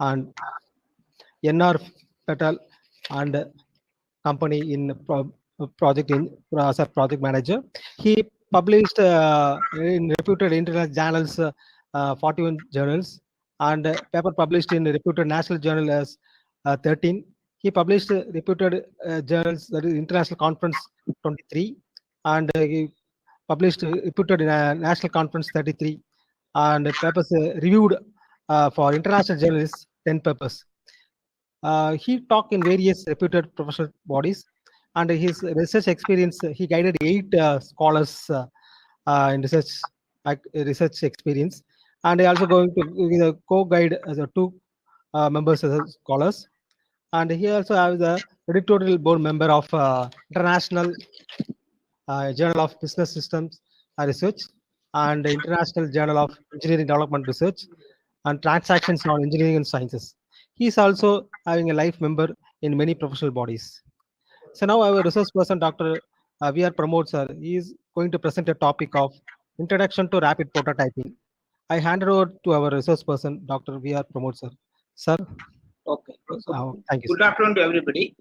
and NR Patel and company in project in as a project manager. He published in reputed international journals, 41 journals, and paper published in reputed national journal as 13. He published reputed journals, that is International Conference 23, and he published reputed in National Conference 33, and papers reviewed for international journalists 10 papers. He talked in various reputed professional bodies, and his research experience, he guided 8 scholars in research experience, and he also going to co-guide as a 2 members as a scholars, and he also has the editorial board member of International Journal of Business Systems Research and International Journal of Engineering Development Research and Transactions on Engineering and Sciences. He is also having a life member in many professional bodies. So now our research person, Dr. VR Pramod sir, he is going to present a topic of Introduction to Rapid Prototyping. I hand it over to our research person, Dr. VR Pramod sir. Sir, Okay. thank you. Good afternoon to everybody.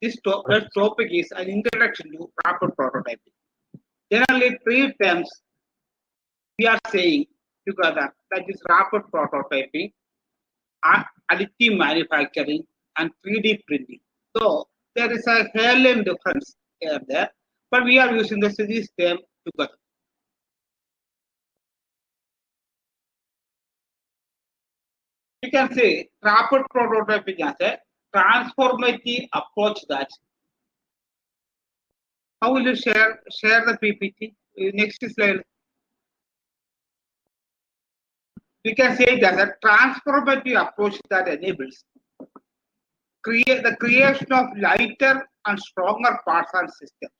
This topic is an introduction to rapid prototyping. Generally, 3 terms we are saying together, that is rapid prototyping, additive manufacturing, and 3D printing. So there is a hairline difference there, but we are using these terms together. You can say rapid prototyping as a transformative approach that. How will you share the PPT? Next slide. We can say that a transformative approach that enables the creation of lighter and stronger parts and systems.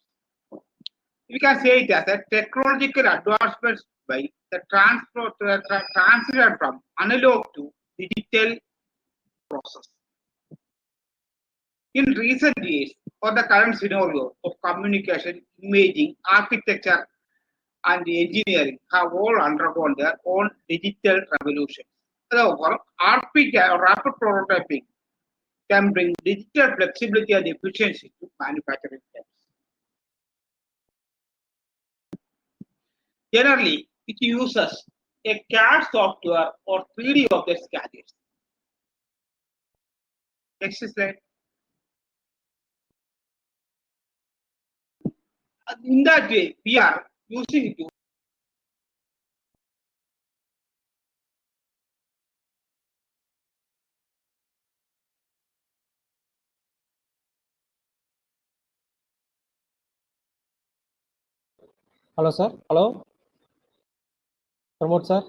We can say it as a technological advancement by the transition from analog to digital process. In recent years, for the current scenario of communication, imaging, architecture, and engineering have all undergone their own digital revolution. Therefore, RPK or rapid prototyping can bring digital flexibility and efficiency to manufacturing steps. Generally, it uses a CAD software or 3D object scanners. Next slide. In that way, we are using it to Hello, sir. Hello, Pramod sir.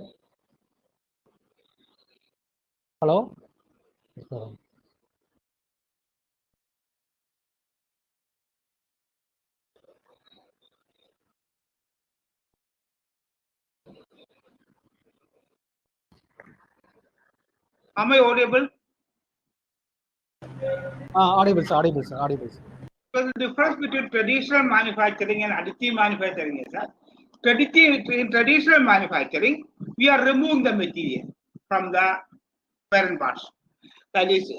Hello. Am I audible? Audible, sir. Audible, sir. Audible, sir. So the difference between traditional manufacturing and additive manufacturing is that in traditional manufacturing, we are removing the material from the parent parts. That is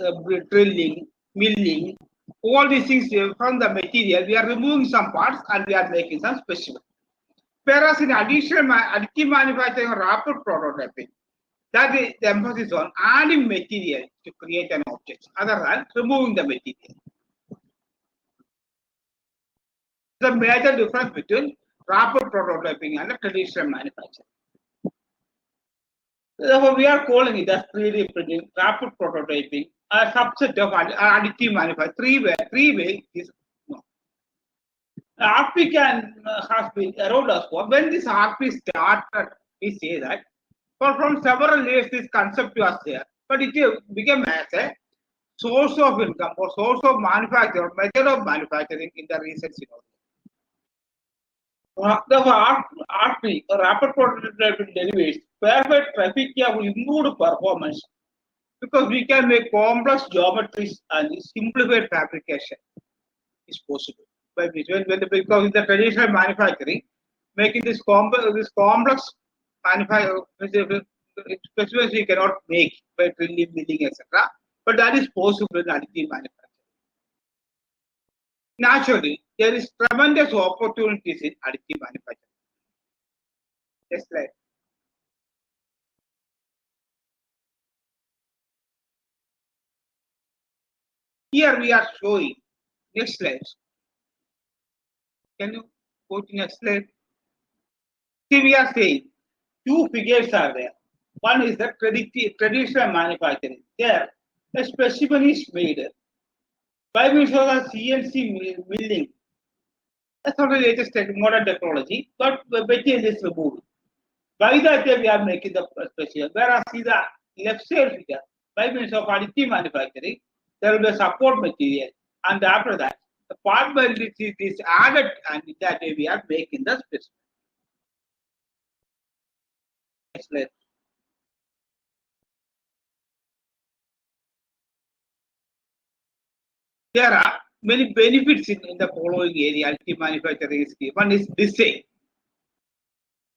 drilling, milling, all these things from the material, we are removing some parts and we are making some specimen. Whereas in additive manufacturing or rapid prototyping, that is the emphasis on adding material to create an object, other than removing the material. The major difference between rapid prototyping and the traditional manufacturing. Therefore, we are calling it as 3D printing, rapid prototyping, a subset of additive manufacturing. Three-way is no. RP has been around us for when this RP started. We say that, but from several years this concept was there, but it became as a source of income or source of manufacture or method of manufacturing in the recent scenario. The RP, rapid prototyping, delivers perfect traffic with improved performance because we can make complex geometries and simplified fabrication is possible. Because in the traditional manufacturing, making this complex specimens we cannot make by drilling, milling, etc. But that is possible in additive manufacturing. Naturally, there is tremendous opportunities in additive manufacturing. Next slide. Here we are showing, next slide. Can you go to next slide? See, we are saying two figures are there. One is the traditional manufacturing. There, a specimen is made by means of the CNC milling. That's not the latest modern technology, but the material is removed. By that we are making the specimen. Whereas see the left side figure, by means of additive manufacturing, there will be a support material, and after that, the part value is added, and that way we are making the specimen. Next slide. There are many benefits in the following area additive manufacturing scheme. One is design,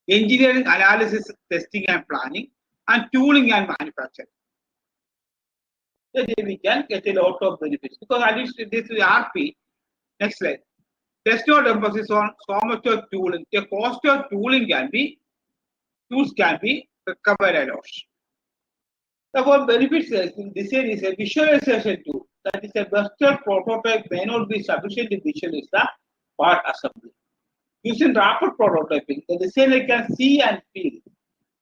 engineering, analysis, testing and planning, and tooling and manufacturing. Then we can get a lot of benefits because at least this is RP. Next slide. There's no emphasis on so much of tooling. The cost of tools can be recovered a lot. The benefits in design is a visualization tool. That is a virtual prototype may not be sufficient to visualize the part assembly. Using rapid prototyping, the designer can see and feel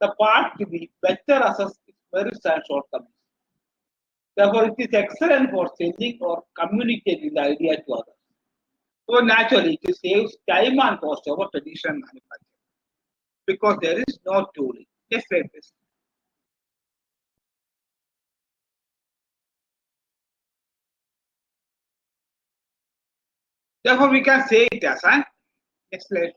the part to be better assess its merits and shortcomings. Therefore, it is excellent for selling or communicating the idea to others. So naturally, it saves time and cost over traditional manufacturing because there is no tooling. Just like this. Therefore, we can say it as an next slide.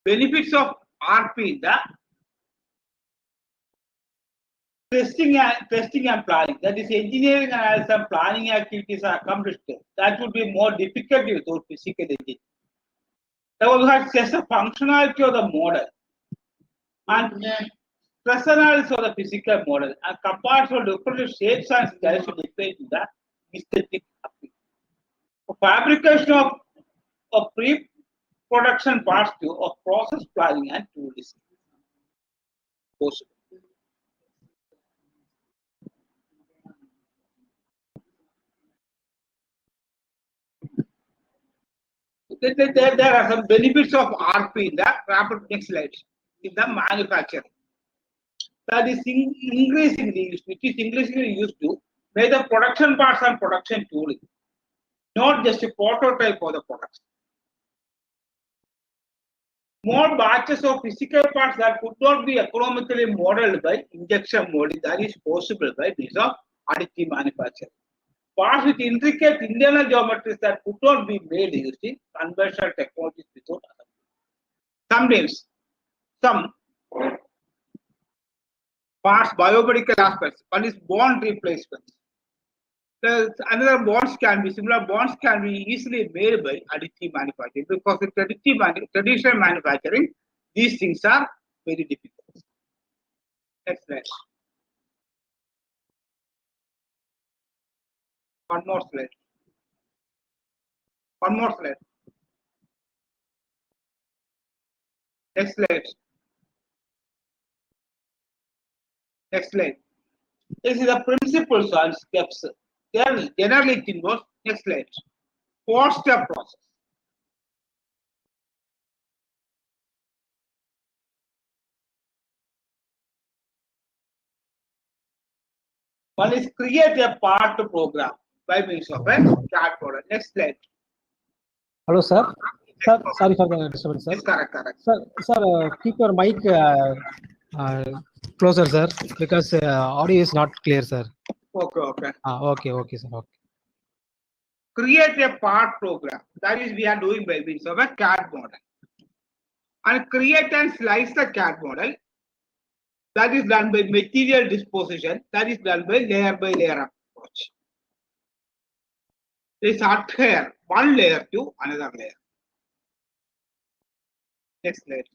Benefits of RP in the testing and planning. That is, engineering analysis and planning activities are accomplished. That would be more difficult without physical engineering. Therefore, we have just the functionality of the model and stress analysis of the physical model and comparison of different shapes and styles to define the aesthetic appeal. For fabrication of pre-production parts of process planning and tool design. Possible. There are some benefits of RP in the rapid next slide in the manufacturing. That is increasingly used, which is increasingly used to make the production parts and production tooling, not just a prototype for the products. More batches of physical parts that could not be economically modeled by injection molding, that is possible by means of additive manufacturing. Parts with intricate internal geometries that could not be made using conventional technologies without assembly. Sometimes, some parts biomedical aspects. One is bond replacement. Another bonds can be similar bonds can be easily made by additive manufacturing because in traditional manufacturing, these things are very difficult. Next slide. One more slide. One more slide. Next slide. Next slide. This is the principles and steps. Generally, it involves next slide. 4-step process. One is create a part program by means of a CAD model. Next slide. Hello, sir. Sir, sorry for the disturbance, sir. Yes, correct. Sir, keep your mic closer, sir, because audio is not clear, sir. Okay. Okay, sir. Okay. Create a part program. That is, we are doing by means of a CAD model. And create and slice the CAD model. That is done by material disposition. That is done by layer approach. This adhere one layer to another layer. Next slide.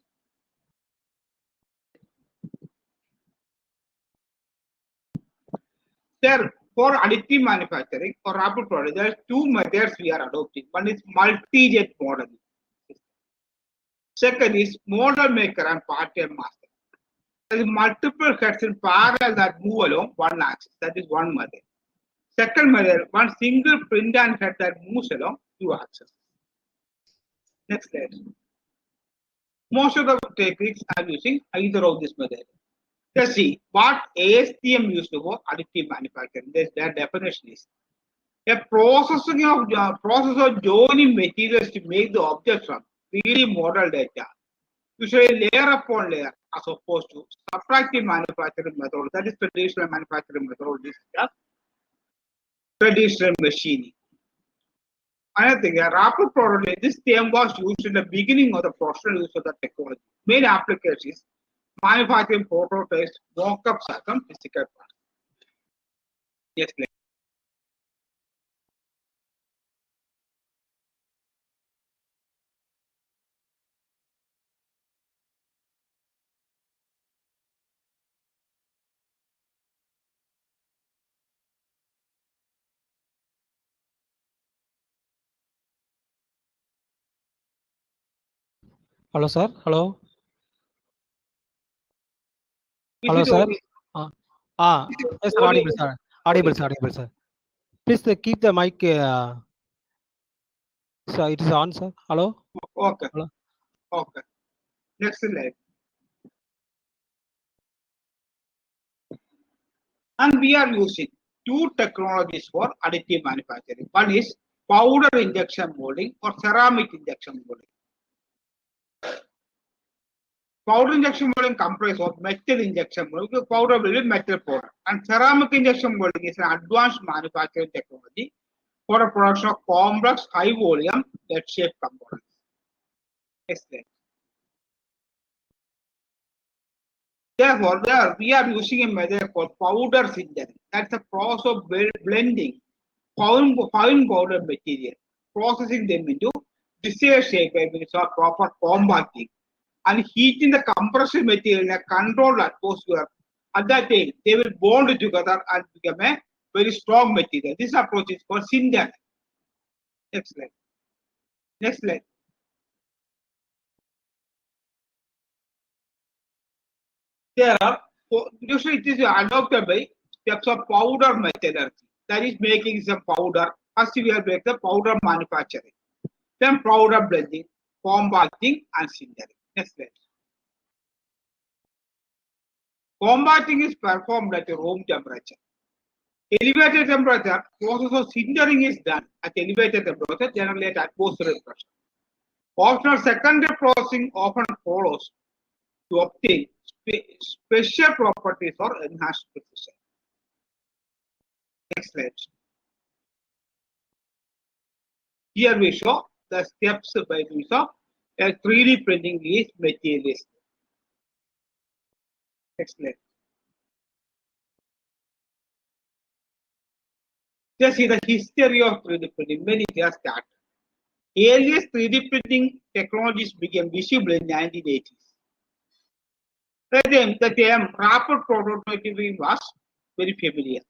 There, for additive manufacturing or rapid product, there are two methods we are adopting. One is multi-jet modeling. Second is model maker and part-time master. There is multiple heads in parallel that move along one axis. That is one method. Second method, one single print and head that moves along two axes. Next slide. Most of the techniques are using either of this method. Let's see what ASTM used for additive manufacturing. Their definition is a process of joining materials to make the object from 3D model data, usually layer upon layer, as opposed to subtractive manufacturing method. That is traditional manufacturing methodology, traditional machining. Another thing, a rapid prototype. This term was used in the beginning of the professional use of the technology. Main applications: manufacturing prototypes, mock-ups, and physical parts. Yes, please. Hello, sir. Hello. Is Hello, it sir. only- Yes, sir. only- Audible, sir. Audible, sir. Audible, sir. Please keep the mic. So it is on, sir. Hello. Okay. Hello. Okay. Next slide. And we are using two technologies for additive manufacturing. One is powder injection molding or ceramic injection molding. Powder injection molding comprises of metal injection molding. Powder will be metal powder. And ceramic injection molding is an advanced manufacturing technology for the production of complex, high volume, lead-shaped components. Next slide. Therefore, there we are using a method called powder sintering. That's the process of blending fine powder material, processing them into desired shape by means of proper compacting, and heating the compressed material in a controlled atmosphere. At that time, they will bond together and become a very strong material. This approach is called sintering. Next slide. Next slide. There are usually it is adopted by steps of powder metallurgy. That is making some powder. First we have make the powder manufacturing. Then powder blending, compacting, and sintering. Next slide. Compacting is performed at room temperature. Elevated temperature, process of sintering is done at elevated temperature, generally at atmospheric pressure. Optional secondary processing often follows to obtain special properties or enhanced precision. Next slide. Here we show the steps by means of 3D printing these materials. Next slide. Just see the history of 3D printing. Many years started. Earliest 3D printing technologies became visible in 1980s. The term rapid prototyping was very familiar.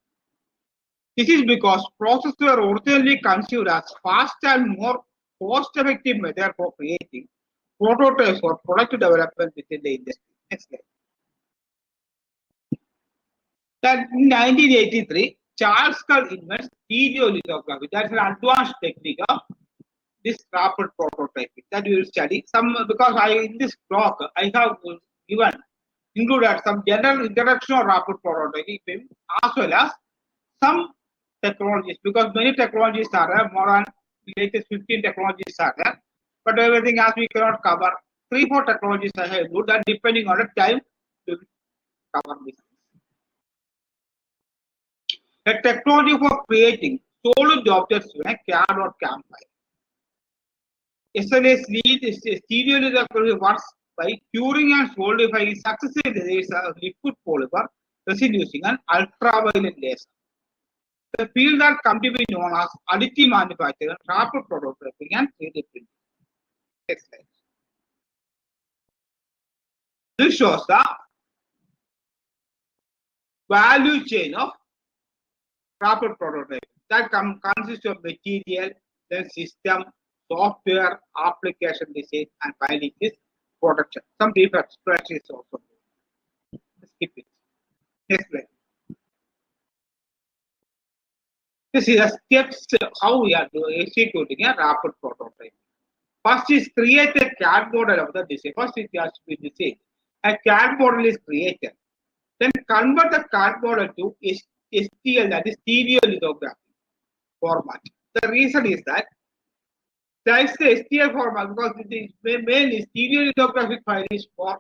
This is because processes were originally considered as fast and more cost-effective method for creating prototypes for product development within the industry. Next slide. That in 1983, Charles Cull invents stereolithography. That's an advanced technique of this rapid prototyping that we will study. Some because in this talk I have given included some general introduction of rapid prototyping as well as some technologies, because many technologies are there, more than latest 15 technologies are there, but everything as we cannot cover. 3-4 technologies I have good, and depending on the time we will cover this. A technology for creating solid objects in a CAD or CAM file. SLA's lead is stereolithography works by curing and solidifying successive layers of liquid polymer resin using an ultraviolet laser. The field that come to be known as additive manufacturing, rapid prototyping, and 3D printing. Next slide. This shows the value chain of rapid prototype that consists of material, then system, software, application design, and finally is production. Some brief explanation is also. Skip it. Next slide. This is the steps how we are executing a rapid prototype. First is create a CAD model of the design. First it has to be designed. A CAD model is created. Then convert the CAD model to STL, that is stereolithography format. The reason is that that's the STL format because the main stereolithographic file is for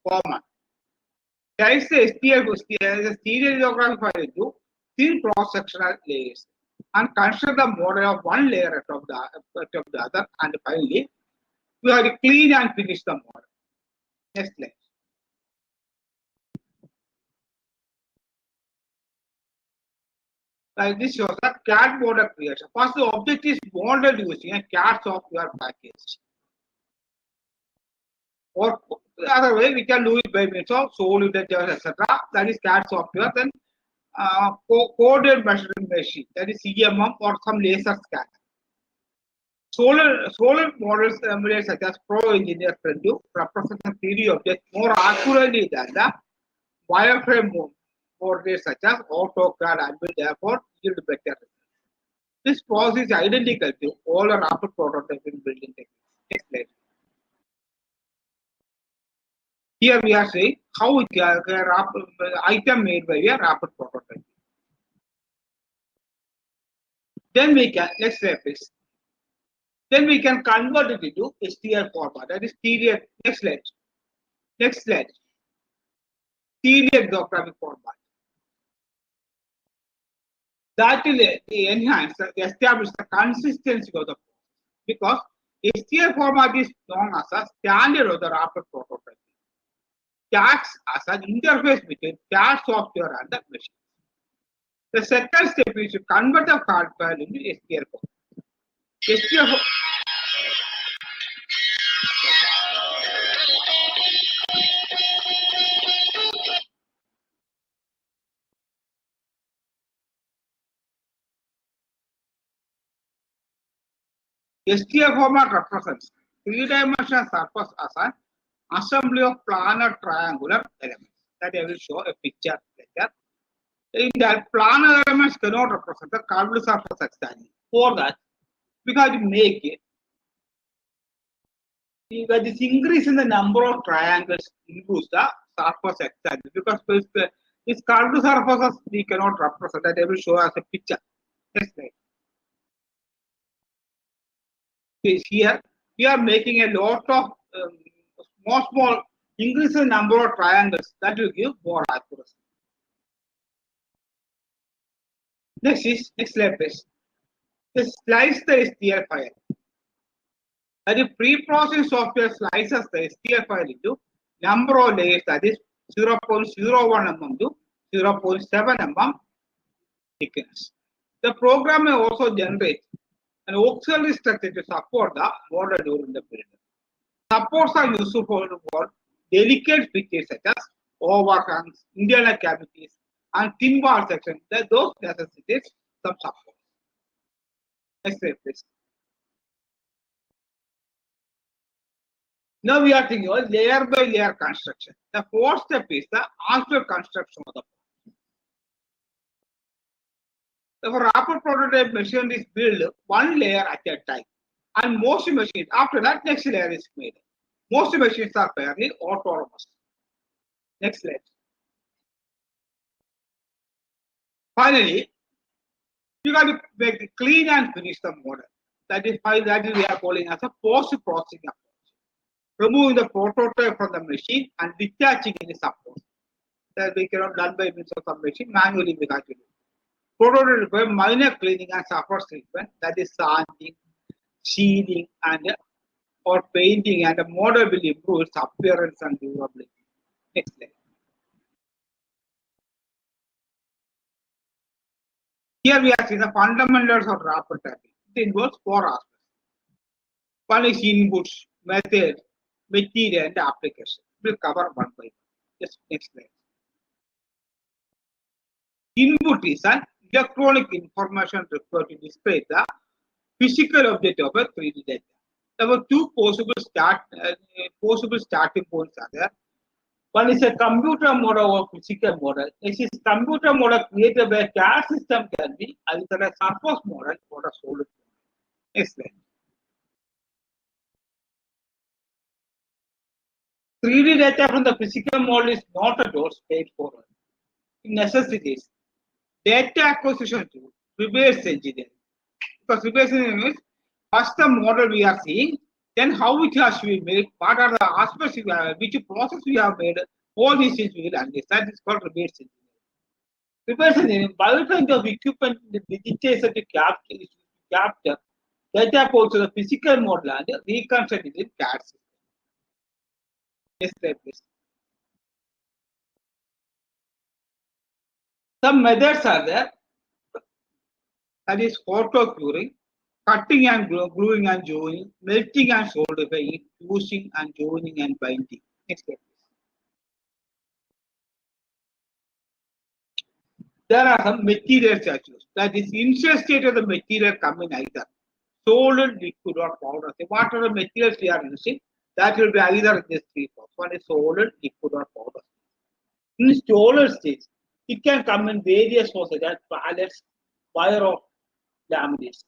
common. That's the stereolithographic file to thin cross-sectional layers and construct the model of one layer of the other, and finally we have to clean and finish the model. Next slide. This shows the CAD model creation. First, the object is modeled using a CAD software package. Or the other way, we can do it by means of solid edges, etc. That is CAD software. Then coded measuring machine, that is CMM, or some laser scanner. Solid models emulate such as Pro Engineer can do represent the 3D object more accurately than the wireframe models such as AutoCAD, and will therefore yield better results. This process is identical to all the rapid prototyping building techniques. Next slide. Here we are saying how item made by a rapid prototype. Then we can, next step is, then we can convert it into STL format. That is stereo. Next slide. Next slide. Stereolithographic format. That will enhance, establish the consistency of the process, because STL format is known as a standard of the rapid prototyping. It acts as an interface between CAD software and the machine. The second step is to convert the CAD file into STL format. STL format represents three-dimensional surface as an assembly of planar triangular elements. That I will show a picture later. In that, planar elements cannot represent the curved surface externally. For that, we have to make it. This increase in the number of triangles improves the surface externally, because this curved surfaces we cannot represent. That I will show as a picture. Next slide. Here we are making a lot of small increase in number of triangles that will give more accuracy. Next slide please. This slice the STL file. That is pre-processing software slices the STL file into number of layers, that is 0.01 mm to 0.7 mm thickness. The program may also generate an auxiliary structure to support the model during the build. Supports are useful for delicate features such as overhangs, internal cavities, and thin wall sections. Those necessitate some support. Next slide, please. Now we are thinking about layer by layer construction. The fourth step is the actual construction of the part. The rapid prototype machine is built one layer at a time, and most machines after that next layer is made. Most machines are fairly autonomous. Next slide. Finally, you got to make it clean and finish the model. That is why we are calling as a post-processing approach. Removing the prototype from the machine and detaching any support. That we cannot done by means of some machine, manually we have to do. Prototype requires minor cleaning and surface treatment, that is sanding, sealing, and or painting, and the model will improve its appearance and durability. Next slide. Here we are seeing the fundamentals of rapid typing. It involves four aspects. One is inputs, method, material, and application. We'll cover one by one. Just next slide. Input is an electronic information required to display the physical object of a 3D data. There were two possible starting points are there. One is a computer model or physical model. This is computer model created by a CAD system can be either a surface model or a solid model. Next slide. 3D data from the physical model is not at all straightforward. It necessitates data acquisition tool, reverse engineering. Because reverse engineering is first the model we are seeing, then how it has to be made, what are the aspects we have, which process we have made, all these things we will understand. That is called reverse engineering. Reverse engineering, by the kind of equipment the digitizer to capture data goes to the physical model and reconstruct it in CAD system. Next slide, please. Some methods are there. That is photo curing, cutting and gluing and joining, melting and solidifying, fusing and joining and binding. Next slide, please. There are some materials used. That is, initial state of the material come in either solid, liquid, or powder. So what are the materials we are using? That will be either this three forms. One is solid, liquid, or powder. In solid state, it can come in various forms such as pallets, wire, or laminates.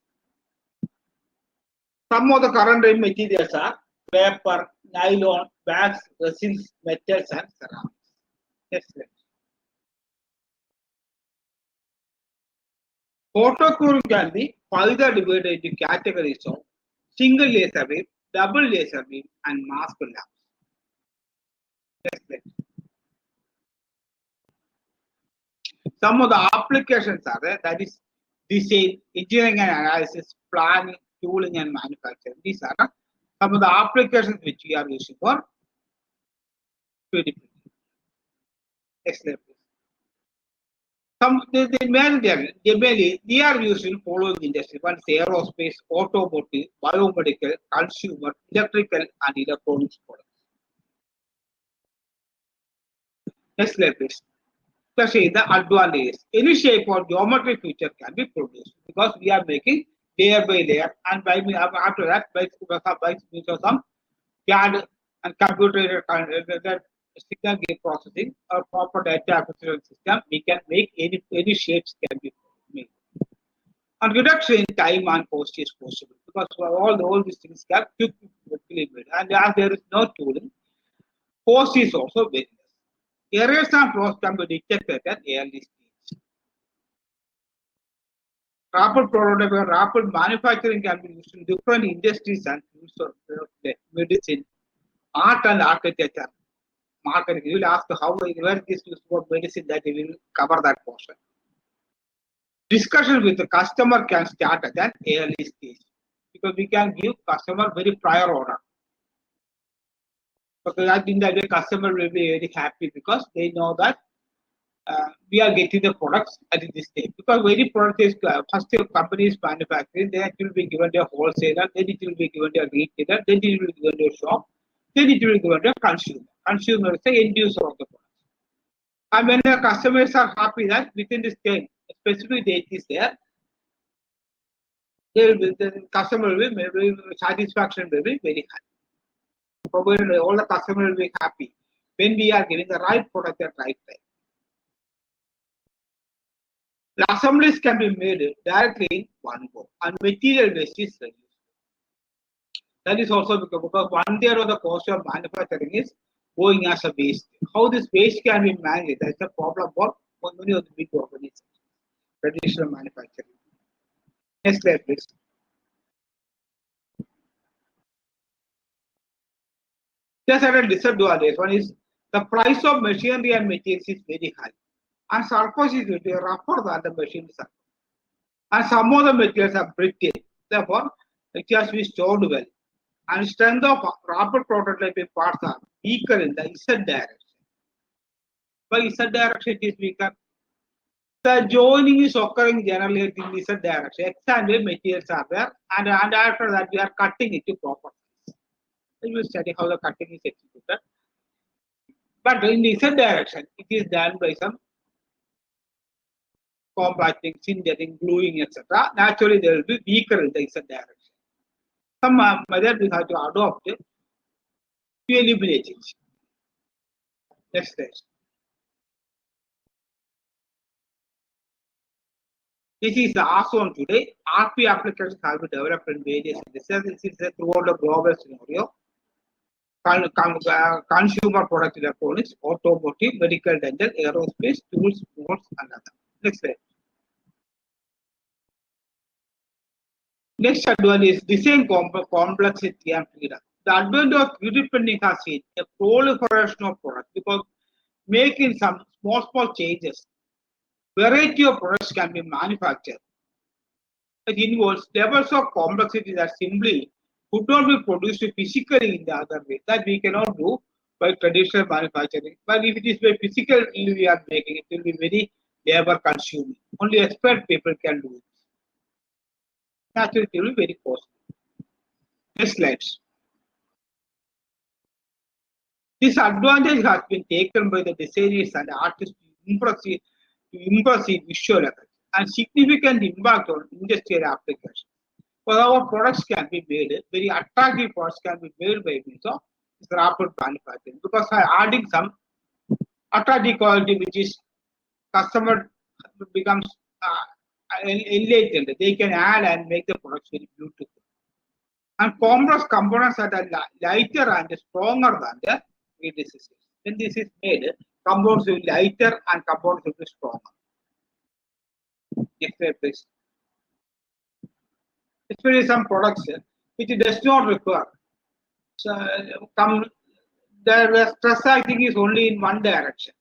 Some of the current materials are paper, nylon, wax, resins, metals, and ceramics. Next slide. Photo curing can be further divided into categories of single laser beam, double laser beam, and mask lamps. Next slide. Some of the applications are there, that is design, engineering and analysis, planning, tooling, and manufacturing. These are some of the applications which we are using for 3D printing. Next slide, please. Mainly they are used in following industry. One is aerospace, automotive, biomedical, consumer, electrical, and electronics products. Next slide, please. Let's say the advantages. Any shape or geometric feature can be produced because we are making layer by layer, and by after that, by means of some CAD and computer signal gate processing or proper data acquisition system, we can make any shapes can be made. And reduction in time and cost is possible because all these things can quickly made, and as there is no tooling, cost is also very less. Errors and flaws can be detected at early stage. Rapid prototyping, rapid manufacturing can be used in different industries and fields of medicine, art and architecture. Marketing. You will ask how where this used for medicine, that we will cover that portion. Discussion with the customer can start at an early stage because we can give customer very prior order. Because I think that the customer will be very happy because they know that we are getting the products at this stage. Because very product is first your company is manufacturing, then it will be given to a wholesaler, then it will be given to a retailer, then it will be given to a shop, then it will be given to a consumer. Consumer is the end user of the product. And when the customers are happy that within this time, specific date is there, the customer will be satisfaction will be very high. Probably all the customer will be happy when we are giving the right product at right time. The assemblies can be made directly in one go, and material waste is reduced. That is also because 1/3 of the cost of manufacturing is going as a waste. How this waste can be managed, that's a problem for many of the big organizations, traditional manufacturing. Next slide, please. There's a disadvantage. One is the price of machinery and materials is very high, and surface is rougher than the machine surface. And some of the materials are brittle, therefore it has to be stored well. And strength of rapid prototyping parts are weaker in the Z direction. By Z direction it is weaker. The joining is occurring generally in the Z direction. Extended materials are there, and after that we are cutting it to proper size. We will study how the cutting is executed. But in the Z direction, it is done by some compacting, sintering, gluing, etc. Naturally, there will be weaker in the Z direction. Some method we have to adopt to eliminate it. Next slide. This is the ASON today. RP applications have been developed in various industries. This is throughout the global scenario. Consumer product electronics, automotive, medical, dental, aerospace, tools, sports, and other. Next slide. Next advantage is design complexity and freedom. The advantage of 3D printing has seen a proliferation of products because making some small changes, variety of products can be manufactured. It involves levels of complexity that simply could not be produced physically in the other way. That we cannot do by traditional manufacturing. But if it is by physical we are making, it will be very labor consuming. Only expert people can do it. Naturally, it will be very costly. Next slide. This advantage has been taken by the designers and artists to impress visual effects and significant impact on industrial applications. So our products can be made, very attractive products can be made by means of rapid manufacturing because by adding some attractive quality which is customer becomes enlightened, they can add and make the products very beautiful. And complex components that are lighter and stronger than the predecessors. When this is made, compounds will be lighter and compounds will be stronger. Next slide, please. Especially some products which does not require. So, the stress acting is only in one direction.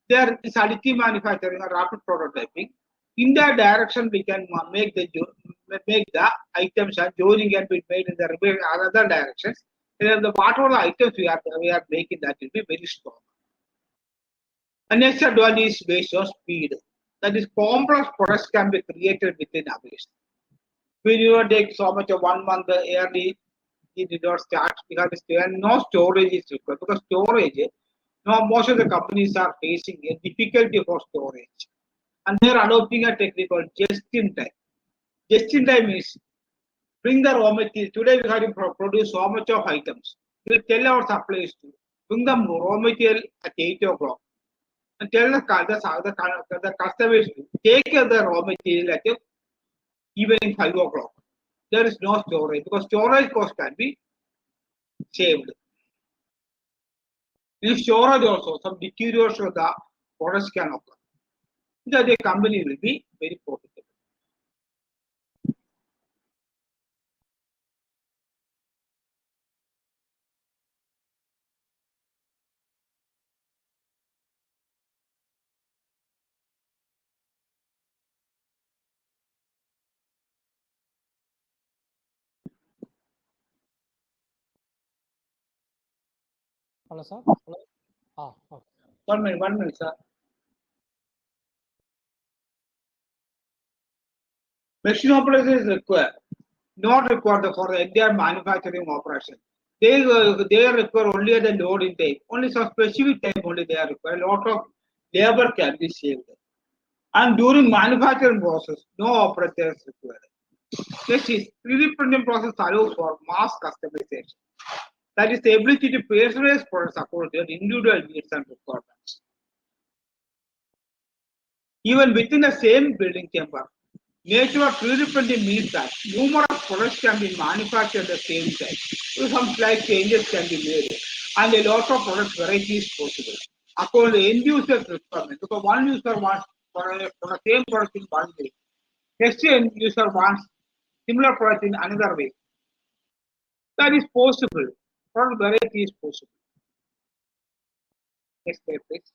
There is additive manufacturing or rapid prototyping. In that direction, we can make the items and joining can be made in the other directions. And whatever the items we are making, that will be very strong. The next advantage is based on speed. That is, complex products can be created within hours. We do not take so much of 1 month early. It did not start because there no storage is required. Because storage, now most of the companies are facing a difficulty for storage, and they are adopting a technique called just in time. Just in time is bring the raw material. Today we have to produce so much of items. We will tell our suppliers to bring the raw material at 8 o'clock and tell the customers to take the raw material at evening 5 o'clock. There is no storage because storage cost can be saved. In storage also, some deterioration of the products can occur. That the company will be very profitable. Hello, sir. Hello. Okay. 1 minute, sir. Machine operation is required, not required for the entire manufacturing operation. They require only the load in time. Only some specific time only they are required. A lot of labor can be saved. And during manufacturing process, no operator is required. Next is 3D printing process allows for mass customization. That is the ability to personalize products according to individual needs and requirements. Even within the same building chamber, nature of 3D printing means that numerous products can be manufactured at the same time. So some slight changes can be made, and a lot of product variety is possible according to end user's requirement. Because one user wants for the same product in one way, next end user wants similar product in another way. That is possible. Product variety is possible. Next step, please.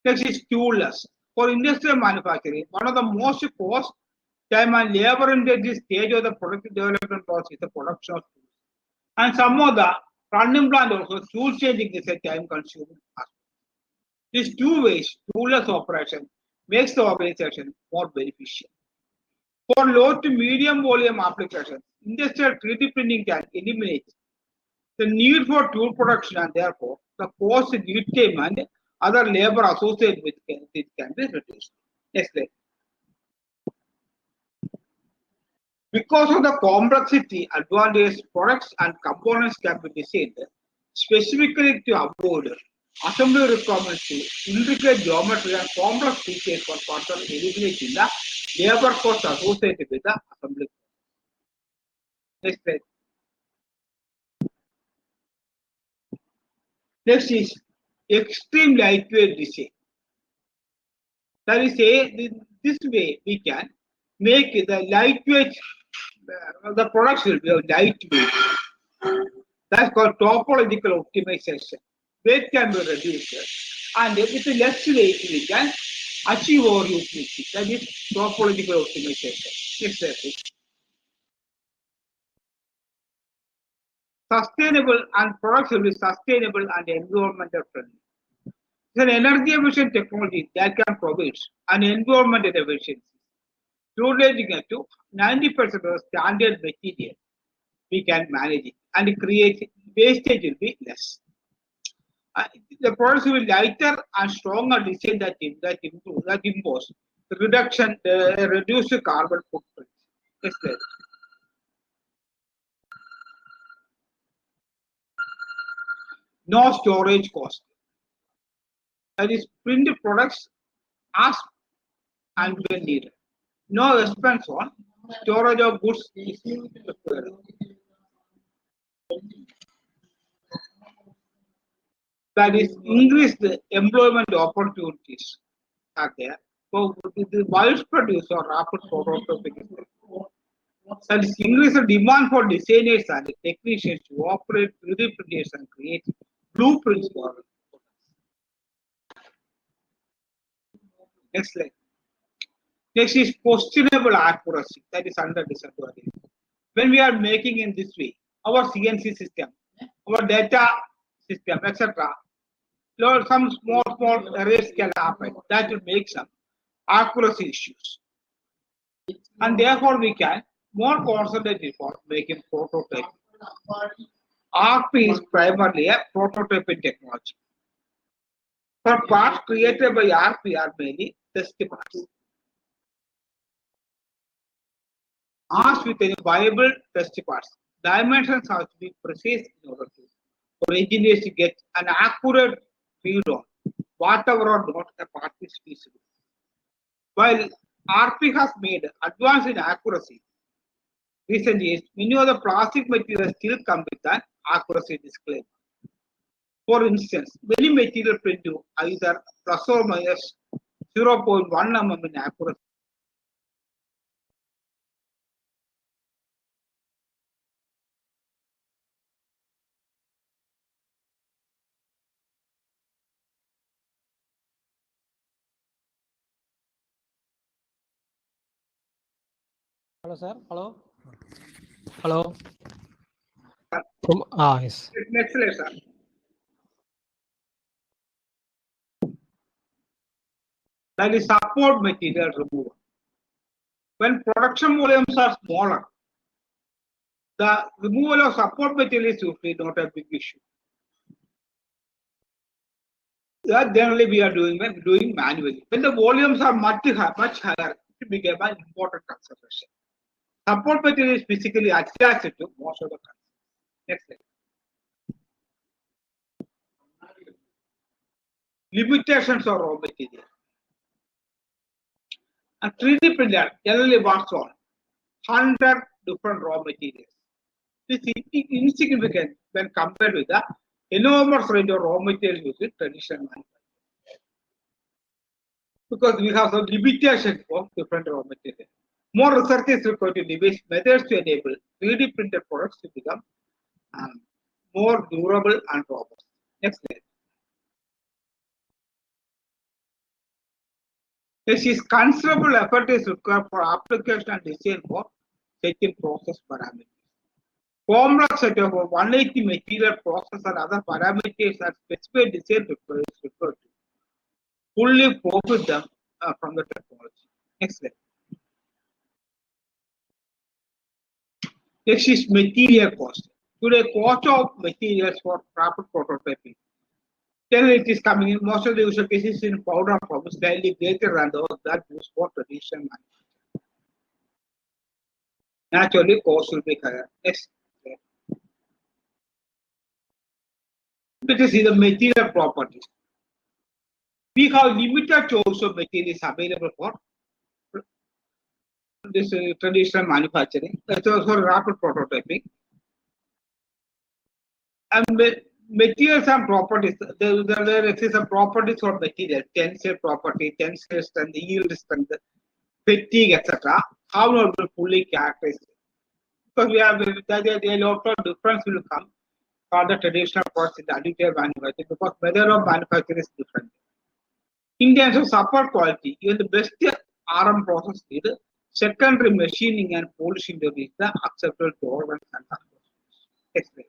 Next is toolless. For industrial manufacturing, one of the most cost, time and labor intensive stage of the product development process is the production of tools. And some of the running plant also, tool changing is a time consuming aspect. These two ways, toolless operation, makes the organization more beneficial. For low to medium volume applications, industrial 3D printing can eliminate the need for tool production and therefore the cost, lead time and other labor associated with it can be reduced. Next slide. Because of the complexity, advantages, products and components can be designed specifically to avoid assembly requirements to intricate geometry and complex features for further eliminating the labor cost associated with the assembly. Next slide. Next is extreme lightweight design. That is, this way we can make the lightweight, the products will be lightweight. That's called topological optimization. Weight can be reduced, and with less weight we can achieve our utility. That is topological optimization. Next slide, please. Sustainable and products will be sustainable and environmental friendly. It's an energy efficient technology that can provide an environmental efficiency. Utilizing up to 90% of the standard material, we can manage it and create wastage will be less. The products will be lighter and stronger design that impose reduction, reduce carbon footprint. Next slide. No storage cost. That is, print products as and when needed. No expense on storage of goods is required. That is, increased employment opportunities are there. So, the widespread use of rapid prototyping. That is, increase the demand for designers and technicians to operate 3D printers and create blueprints for products. Next slide. Next is questionable accuracy. That is under disadvantage. When we are making in this way, our CNC system, our data system, etc., some small errors can happen. That will make some accuracy issues. And therefore, we can more concentrate on making prototype. RP is primarily a prototyping technology. For parts created by RP are mainly test parts. As with any viable test parts, dimensions have to be precise in order for engineers to get an accurate read on whatever or not a part is feasible. While RP has made advance in accuracy, recent years, many of the plastic materials still come with an accuracy disclaimer. For instance, many material print to either plus or minus 0.1 mm in accuracy. Hello, sir. Hello. Hello. Yes. Next slide, sir. That is support material removal. When production volumes are smaller, the removal of support material is usually not a big issue. That generally we are doing manually. When the volumes are much higher, it became an important consideration. Support material is physically attached to most of the concepts. Next slide. Limitations of raw material. A 3D printer generally works on 100 different raw materials. This is insignificant when compared with the enormous range of raw materials used in traditional manufacturing. Because we have some limitations for different raw materials. More research is required to devise methods to enable 3D printed products to become more durable and robust. Next slide. This is considerable effort is required for application and design for setting process parameters. Complex set of 180 material process and other parameters and specified design required to fully profit them from the technology. Next slide. Next is material cost. Today, cost of materials for rapid prototyping. Till it is coming in, most of the user cases in powder form is slightly greater than those that use for traditional manufacturing. Naturally, cost will be higher. Next. Let us see the material properties. We have limited choice of materials available for this traditional manufacturing. That's also rapid prototyping. And materials and properties, there exists some properties for material, tensile property, tensile strength, yield strength, fatigue, etc. How not be fully characterized? Because we have a lot of difference will come for the traditional process in the additive manufacturing because method of manufacturing is different. In terms of support quality, even the best RM process is secondary machining and polishing to reach the acceptable tolerance and explain.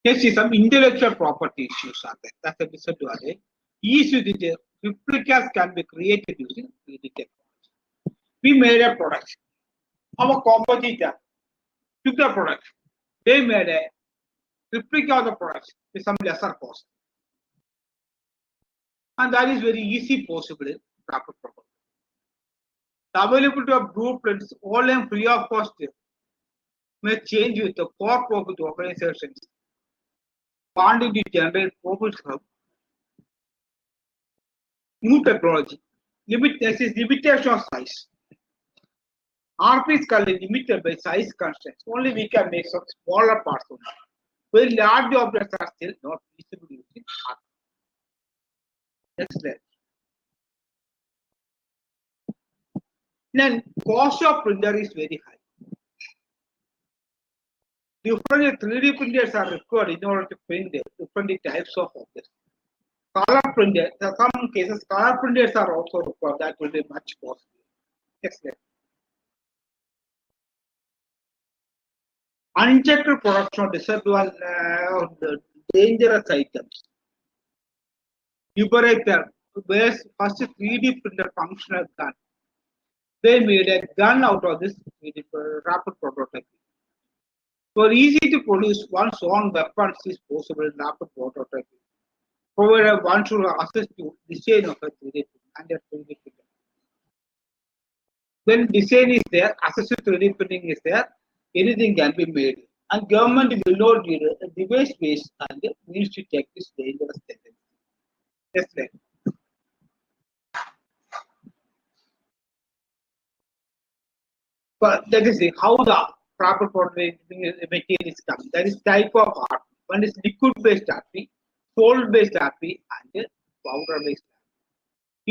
Next is some intellectual property issues are there. That's a disadvantage. Ease with it, replicas can be created using 3D technology. We made a product. Our competitor took the product. They made a replica of the product with some lesser cost. And that is very easy possible in rapid prototyping. The availability of blueprints, all and free of cost, may change with the core profit organizations wanting to generate profits from new technology. There is limitation of size. RP is currently limited by size constraints. Only we can make some smaller parts of it. Very large objects are still not feasible using RP. Next slide. Then cost of printer is very high. Different 3D printers are required in order to print different types of objects. Color printers, in some cases, color printers are also required. That will be much costly. Next slide. Unchecked production disadvantage of the dangerous items. Liberator, where's first 3D printer functional gun. They made a gun out of this 3D rapid prototyping. So easy to produce one's own weapons is possible in rapid prototyping. Provided one should access to design of a 3D and a 3D printer. When design is there, access to 3D printing is there, anything can be made. And government will not do a device-based and needs to take this dangerous tendency. Yes, right. But that is how the proper material is coming. That is type of art. One is liquid-based RP, solid-based RP, and powder-based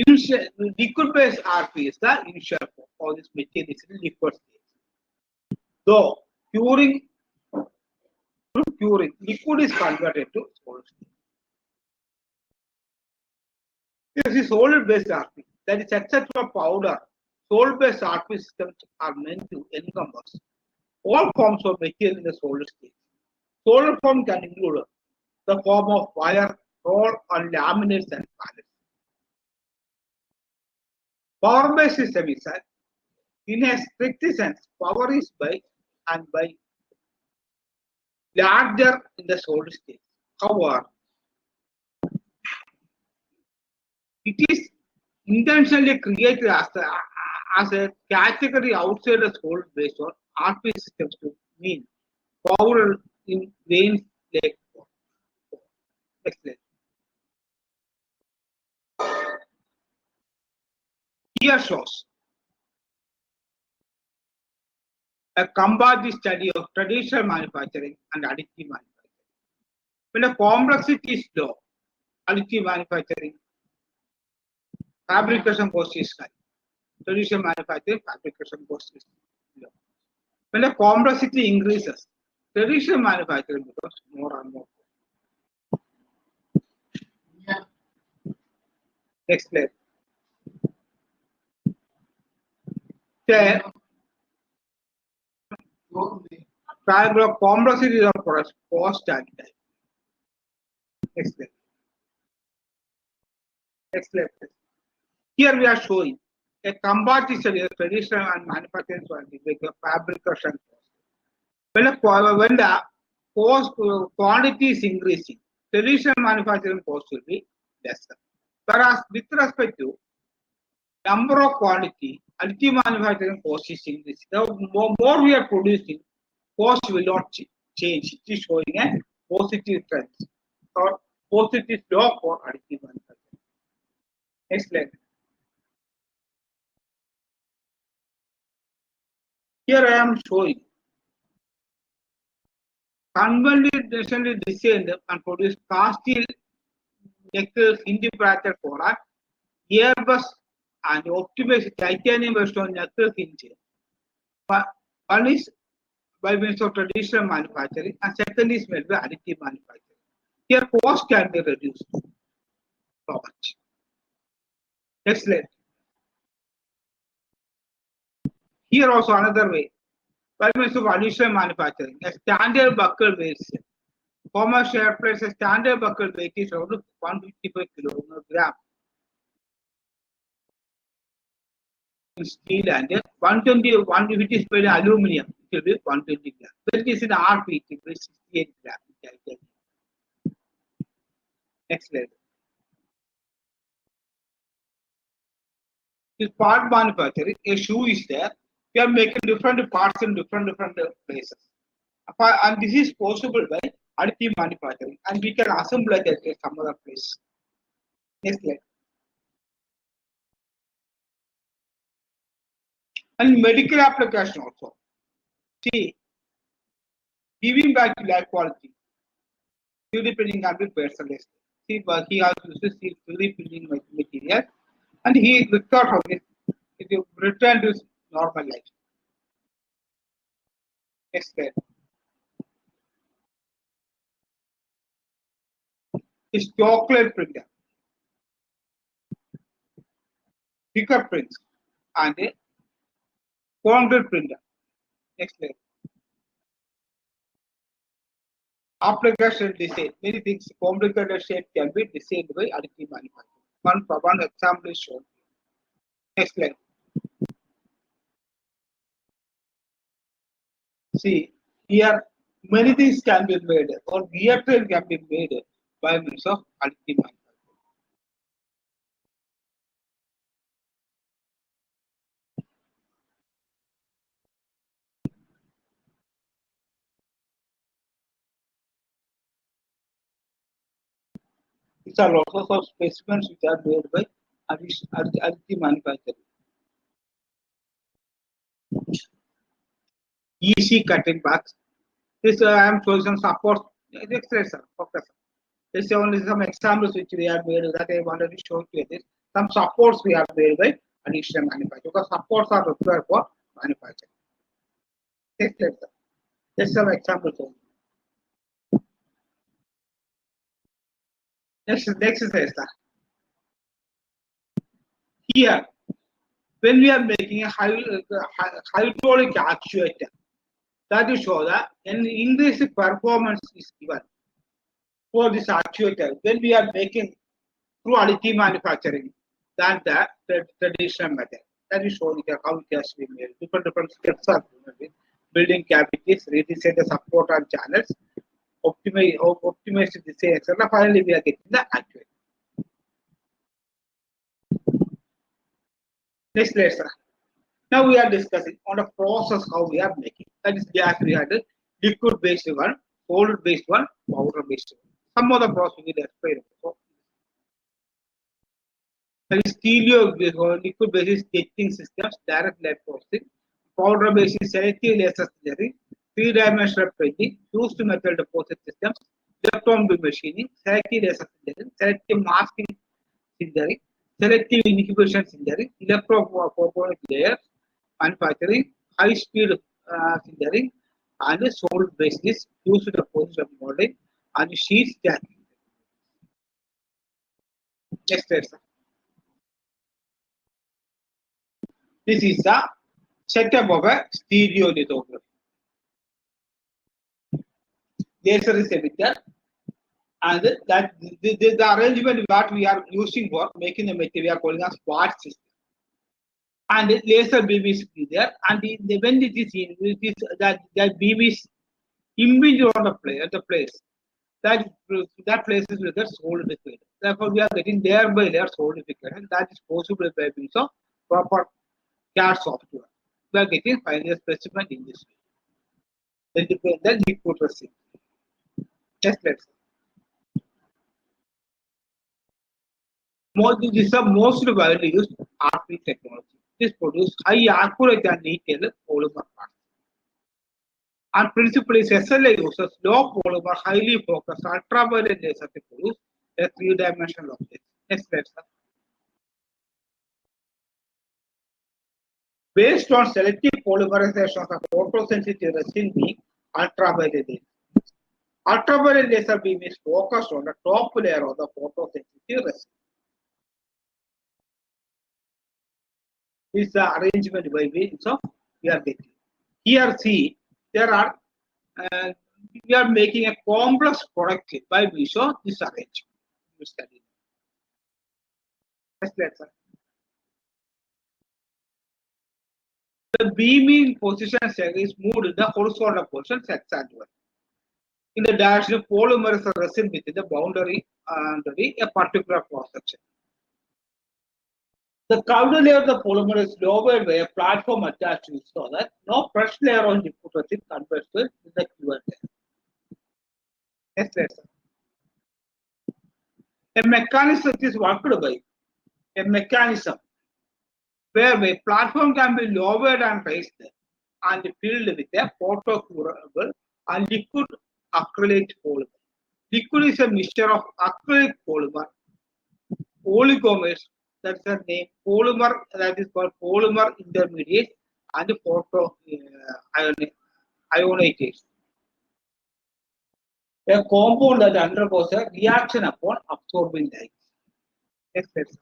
RP. Liquid-based RP is the initial form. All this material is in liquid state. Though curing, liquid is converted to solid state. This is solid-based RP. That is except for powder. Solid-based RP systems are meant to encompass all forms of material in the solid state. Solid form can include the form of wire, roll, and laminates and pallets. Power-based system is that, in a strict sense, power is by larger in the solid state. However, it is intentionally created as a category outside the solid based on RP systems to mean power in veins like excellent. Here shows a comparative study of traditional manufacturing and additive manufacturing. When the complexity is low, additive manufacturing fabrication cost is high. Traditional manufacturing fabrication cost is low. When the complexity increases, traditional manufacturing becomes more and more. Next slide. Then, triangle of complexity of products, cost and time. Next slide. Next slide. Here we are showing a compartment is traditional and manufacturing fabrication. When the cost quantity is increasing, traditional manufacturing cost will be lesser. Whereas with respect to number of quantity, additive manufacturing cost is increasing. The more we are producing, cost will not change. It is showing a positive trend or positive slope for additive manufacturing. Next slide. Here I am showing conventionally designed and produced cast steel necklace integrated product, Airbus and optimized titanium based on necklace engine. One is by means of traditional manufacturing, and second is made by additive manufacturing. Here, cost can be reduced so much. Next slide. Here also another way. By means of additional manufacturing, a standard buckle weight. Commercial airplanes, a standard buckle weight is around 155 kilogram in steel, and 120, if it is made aluminum, it will be 120 grams. When it is in RP, it will be 68 grams. Next slide. This part manufacturing, a shoe is there. We are making different parts in different places. And this is possible by additive manufacturing, and we can assemble it at some other place. Next slide. And medical application also. See, giving back to life quality. 3D printing can be personalized. See, but he has used 3D printing material, and he recovered from it. It will return to normal life. Next slide. Is chocolate printer, sticker prints, and a concrete printer. Next slide. Application design. Many things, complicated shape can be designed by additive manufacturing. One example is shown. Next slide. See, here many things can be made, or gear train can be made by means of additive manufacturing. These are lots of specimens which are made by additive manufacturing. EC cutting box. This I am showing some support. Next slide, sir. Focus. This is only some examples which we have made that I wanted to show you. This some supports we have made by additional manufacturing, because supports are required for manufacturing. Next slide, sir. Just some examples. Next slide, sir. Here, when we are making a hydraulic actuator, that will show that an increased performance is given for this actuator when we are making through additive manufacturing than the traditional method. That is shown here how it has been made. Different steps are made. Building cavities, redesign the support and channels, optimize the design, etc. Finally, we are getting the actuator. Next slide, sir. Now we are discussing on the process how we are making. That is gas reactor, liquid based one, solid based one, powder based one. Some of the process we will explain. So, that is liquid based jetting systems, direct light processing, powder based selective laser sintering, 3-dimensional printing, fused metal deposit systems, electron beam machining, selective laser sintering, selective masking sintering, selective inhibition sintering, electrophobic layers, manufacturing, high speed sintering, and solid basis, fused deposit molding, and sheet stacking. Next slide, sir. This is the setup of a stereolithography. Laser is emitter, and that the arrangement what we are using for making the material we are calling as part system. and laser beam is there, and when it is in, that beam is impinged on the place, that places will get solidified. Therefore, we are getting thereby layer solidification. That is possible by means of proper CAD software. We are getting final specimen in this way. Then liquid resin. Yes, let's see. This is the most widely used RP technology. This produces high accurate and detailed polymer parts. And principally, SLA uses low polymer, highly focused ultraviolet laser to produce a three-dimensional object. Next slide, sir. Based on selective polymerization of the photosensitive resin beam, ultraviolet laser. Ultraviolet laser beam is focused on the top layer of the photosensitive resin. This is the arrangement by means of we are getting. Here, see, there are we are making a complex product by means of this arrangement. You study. Next slide, sir. The beaming position is moved in the horizontal position hexagonal in the direction of polymerized resin within the boundary and a particular cross section. The curved layer of the polymer is lowered by a platform attached to it so that no fresh layer on liquid resin converts to the cured layer. Next slide, sir. A mechanism is worked by a mechanism whereby platform can be lowered and raised and filled with a photocurable and liquid acrylate polymer. Liquid is a mixture of acrylic polymer, oligomers, that's the name, polymer, that is called polymer intermediate, and photo ionization. A compound that undergoes a reaction upon absorbing light. Next slide.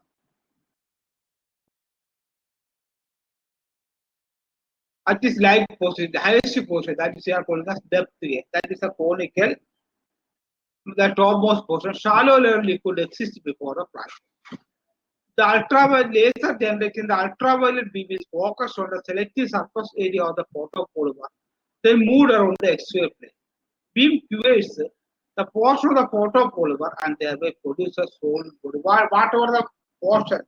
At this light position, the highest position, that is here called as depth A, that is a conical, the topmost portion, shallow layer liquid exists before the plasma. The ultraviolet laser generating the ultraviolet beam is focused on the selective surface area of the photopolymer, then moved around the X-ray plane. Beam cures the portion of the photopolymer and thereby produces solid body. Whatever the portion,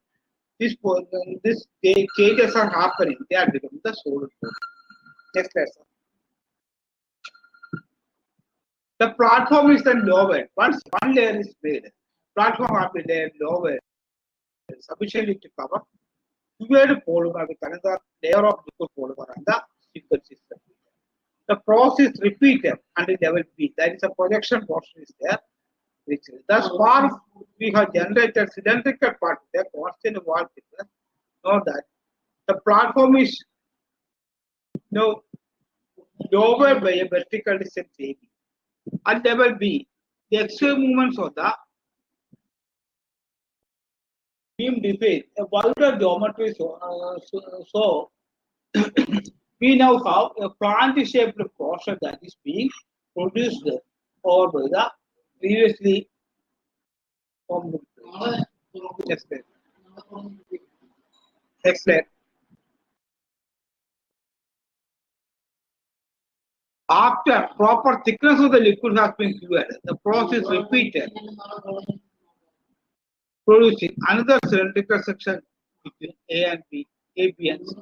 this changes are happening, they are becoming the solid body. Next slide, sir. The platform is then lowered. Once one layer is made, platform will be layered lowered sufficiently to cover cured polymer with another layer of liquid polymer and the single system. The process is repeated until level B. That is a projection portion is there. Thus far, we have generated cylindrical part with a constant wall thickness. Note that the platform is lowered by a vertical distance AB. At level B, the X-ray movements of the beam define a wider geometry. So we now have a plant-shaped portion that is being produced over by the previously formed. Next slide. After proper thickness of the liquid has been cured, the process repeated, producing another cylindrical section between A and B, A, B and C.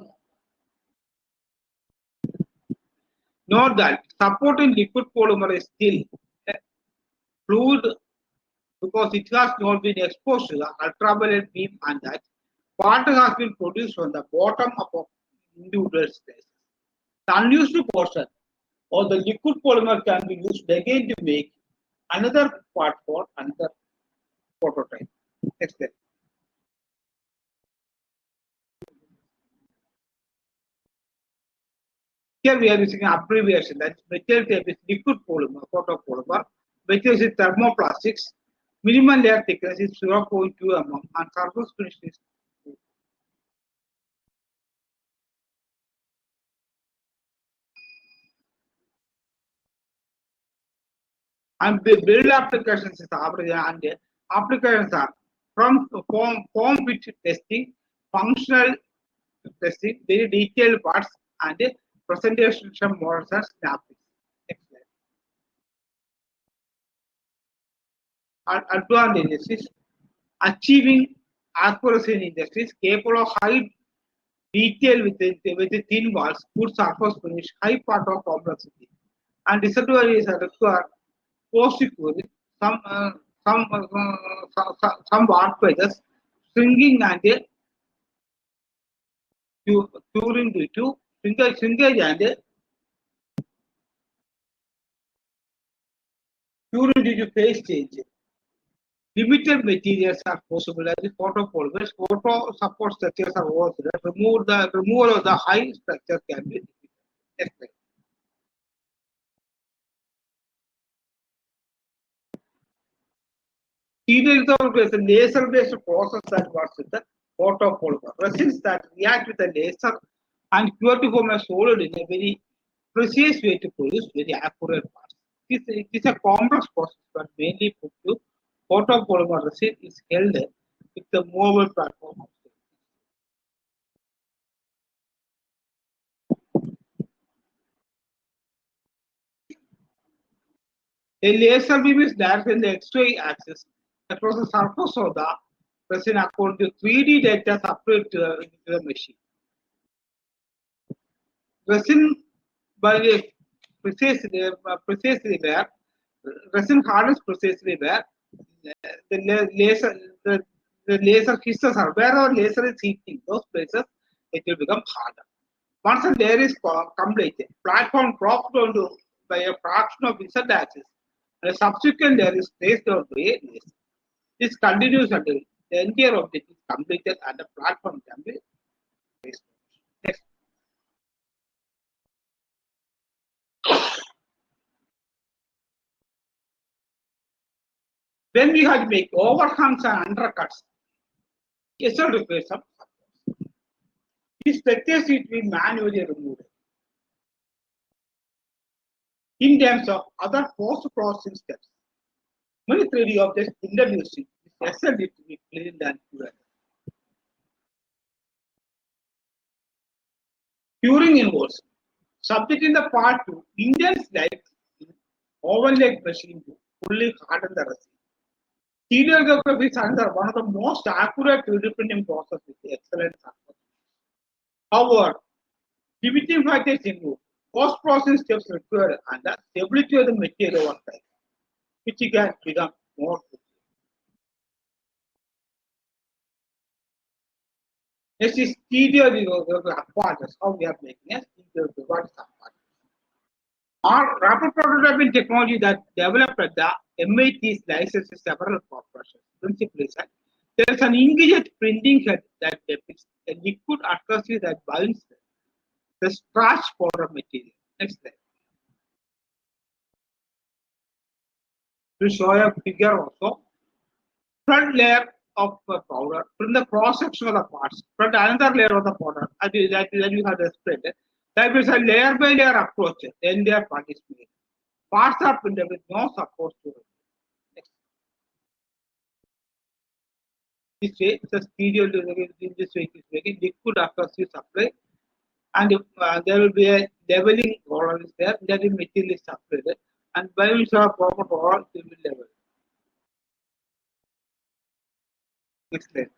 Note that supporting liquid polymer is still fluid because it has not been exposed to the ultraviolet beam and that part has been produced on the bottom of individual spaces. The unused portion or the liquid polymer can be used again to make another part for another prototype. Next step. Here we are using an abbreviation, that material type is liquid polymer, photopolymer, material is thermoplastics, minimum layer thickness is 0.2 mm and surface finish is 2. And the build applications is average and applications are from form fit testing, functional testing, very detailed parts and presentation models and snapping. Next slide. Advantages is achieving accuracy in industries, capable of high detail with the thin walls, good surface finish, high part of complexity. And disadvantages are require post-security, some work pages, shrinking and curing due to shrinkage and curing due to phase change. Limited materials are possible as the photopolymers. Photo support structures are also there. Removal of the high structure can be difficult. Is a laser-based process that works with the photopolymer. Resins that react with the laser and cure to form a solid in a very precise way to produce very accurate parts. It is a complex process, but mainly put to photopolymer resin is held with the movable platform. A laser beam is directed in the X-ray axis across the surface of the resin according to 3D data supplied to the machine. Resin by precisely where resin hardens precisely where the laser hits the surface. Wherever laser is hitting those places, it will become harder. Once a layer is completed, platform drops down to by a fraction of Z axis, and a subsequent layer is placed on by a laser. This continues until the entire object is completed and the platform can be placed. Next. When we have to make overhangs and undercuts, it will require some support. These structures need to be manually removed. In terms of other post-processing steps, many 3D objects introducing this SL need to be cleaned and cured. Curing involves subjecting the part to intense light in oven-like machine to fully harden the resin. Stereography is another one of the most accurate 3D printing process with excellent surface. However, limiting factors include post-processing steps required and the stability of the material over time, which can become more tricky. Next is stereography apparatus. How we are making a stereography apparatus. Our rapid prototyping technology that developed at the MIT's licenses several corporations. Principally, there is an inkjet printing head that depicts a liquid adhesive that binds the starch powder material. Next slide. To show a figure also, front layer of the powder, from the cross section of the parts, front another layer of the powder, that you have displayed. That is a layer by layer approach, then their part is made. Parts are printed with no support to it. This way, the stereo in this way is making liquid adhesive supply, and there will be a leveling roller is there, that the material is separated, and by which are proper roller will be level. Next slide.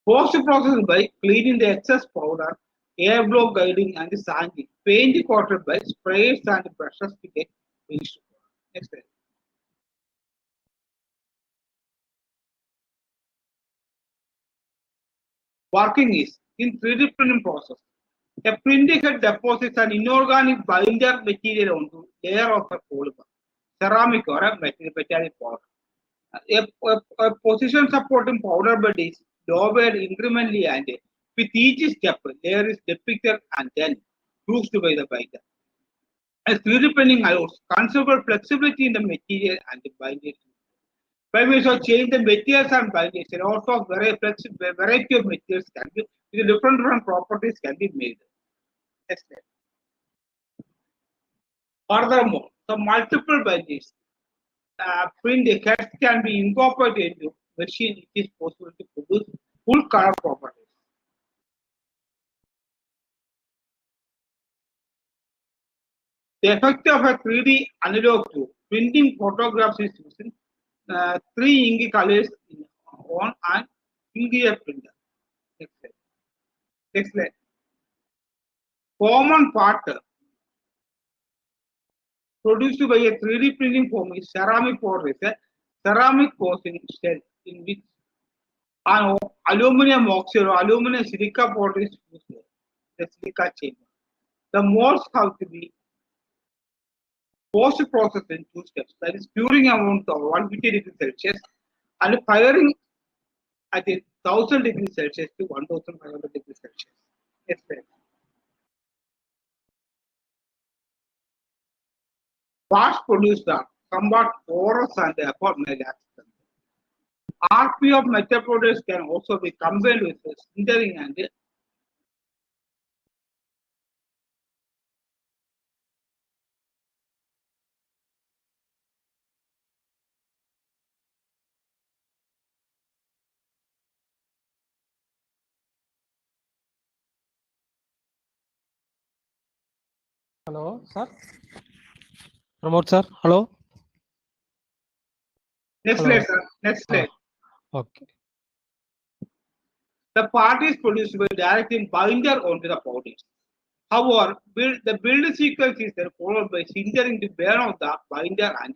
Post-process by cleaning the excess powder, air blow guiding and sanding, paint coated by sprays and brushes to get finished. Next slide. Working is in 3D printing process. A printing head deposits an inorganic binder material onto layer of a polymer, ceramic or a metallic powder. A position supporting powder bed is lowered incrementally and with each step, layer is depicted and then used by the binder. As 3D printing allows considerable flexibility in the material and the binding. By which of change the materials and bindings, a lot of variety of materials can be with different properties can be made. Next slide. Furthermore, the multiple bindings print heads can be incorporated into machine. It is possible to produce full color properties. The effect of a 3D analog tool, printing photographs is using 3 ink colors on an inkjet printer. Next slide. Next slide. Common part produced by a 3D printing form is ceramic powder, is a ceramic porcelain shell in which an aluminum oxide or aluminum silica powder is used, the silica chamber. The molds have to be post-processed in 2 steps, that is curing amount of 150 degrees Celsius and firing at 1000 degrees Celsius to 1500 degrees Celsius. Next slide. Parts produced are somewhat porous and therefore may lack strength. RP of metal products can also be combined with sintering and Hello, sir. Promote, sir. Hello. next Hello. slide, sir. Next slide. Okay. The part is produced by directing binder onto the powders. However, the build sequence is then followed by sintering to burn out the binder and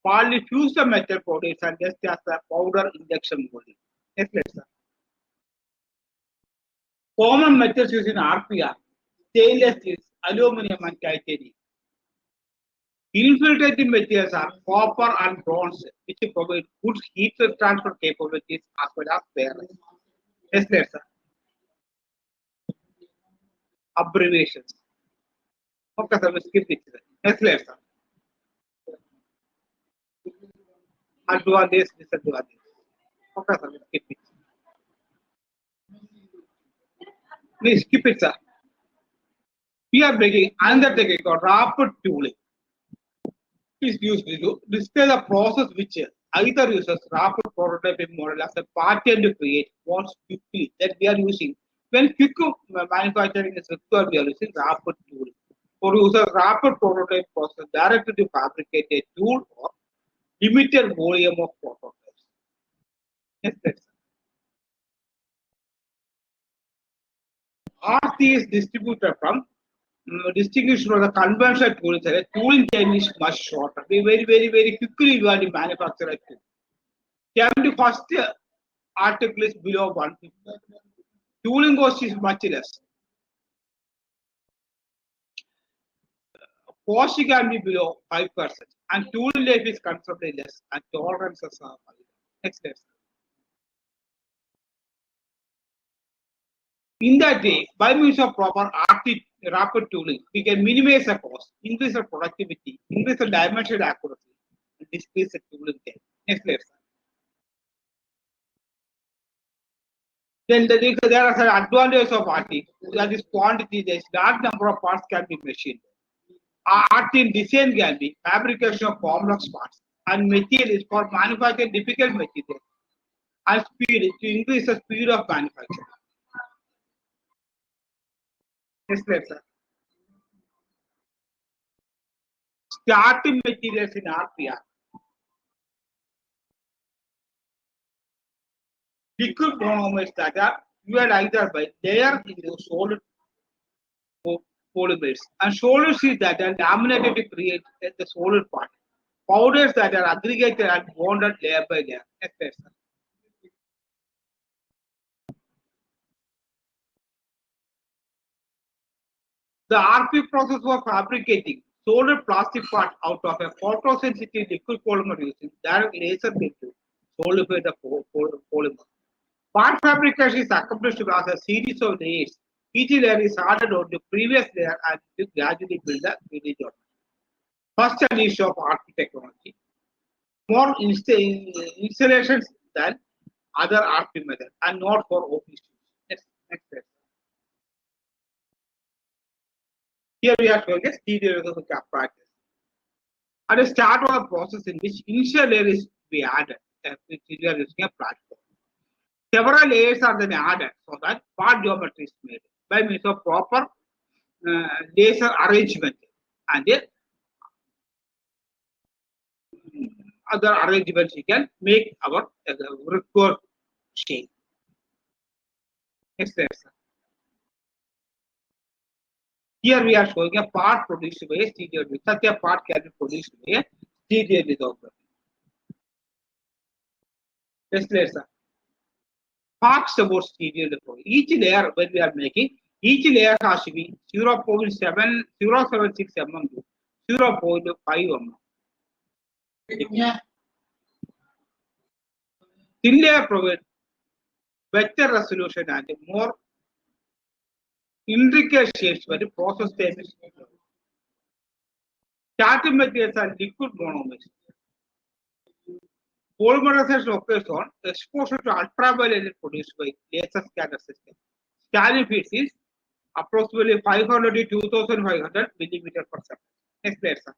partly fuse the metal powders and just as the powder injection molding. Next slide, sir. Common methods used in RPR, stainless steel, aluminum and titanium. Infiltrating materials are copper and bronze, which provide good heat transfer capabilities as well as fairness. Next slide, sir. Abbreviations. Okay, sir, we skip it. Next slide, sir. Advantage, disadvantage. Okay, sir, we skip it. We skip it, sir. We are making another technique called rapid tooling. Is used to display the process which either uses rapid prototyping model as a pattern to create more quickly that we are using. When quick manufacturing is required, we are using rapid tooling. Or use a rapid prototype process directly to fabricate a tool or limited volume of prototypes. Next slide. RT is distributed from distinguished from the conventional tooling. The tooling time is much shorter. We very quickly you want to manufacture a tool. 71st article is below 150. Tooling cost is much less. Cost can be below 5%, and tool life is considerably less, and tolerances are high. Next slide. In that way, by means of proper rapid tooling, we can minimize the cost, increase the productivity, increase the dimensional accuracy, and decrease the tooling time. Next slide. Then there are some advantages of RT. That is quantity. There is large number of parts can be machined. RT in design can be fabrication of complex parts and materials for manufacturing difficult materials and speed to increase the speed of manufacturing. Next slide, sir. Starting materials in RPR. Liquid monomers that are fueled either by layer into solid polymers and solid sheets that are laminated to create the solid part. Powders that are aggregated and bonded layer by layer. Next slide, sir. The RP process for fabricating solid plastic part out of a photosensitive liquid polymer using direct laser beam to solidify the polymer. Part fabrication is accomplished as a series of layers. Each layer is added on the previous layer and to gradually build the 3D geometry. First issue of RP technology. More installations than other RP methods and not for OP students. Next step. Here we are showing a stereo practice. At the start of the process in which initial layer is to be added, which we are using a platform. several layers are then added so that part geometry is made by means of proper laser arrangement and other arrangements we can make our record shape. Next slide, sir. Here we are showing a part produced by a stereo. Such a part can be produced by a stereo lithography. Next slide, sir. Facts about stereo lithography. Each layer when we are making, each layer has to be 0.7076 mm to 0.5 mm. Yeah. Thin layer provides better resolution and more intricate shapes for the process time. Starting materials are liquid monomers. Polymerization occurs on exposure to ultraviolet produced by laser scatter system. Scanning speed is approximately 500 to 2500 millimeter per second. Next slide, sir.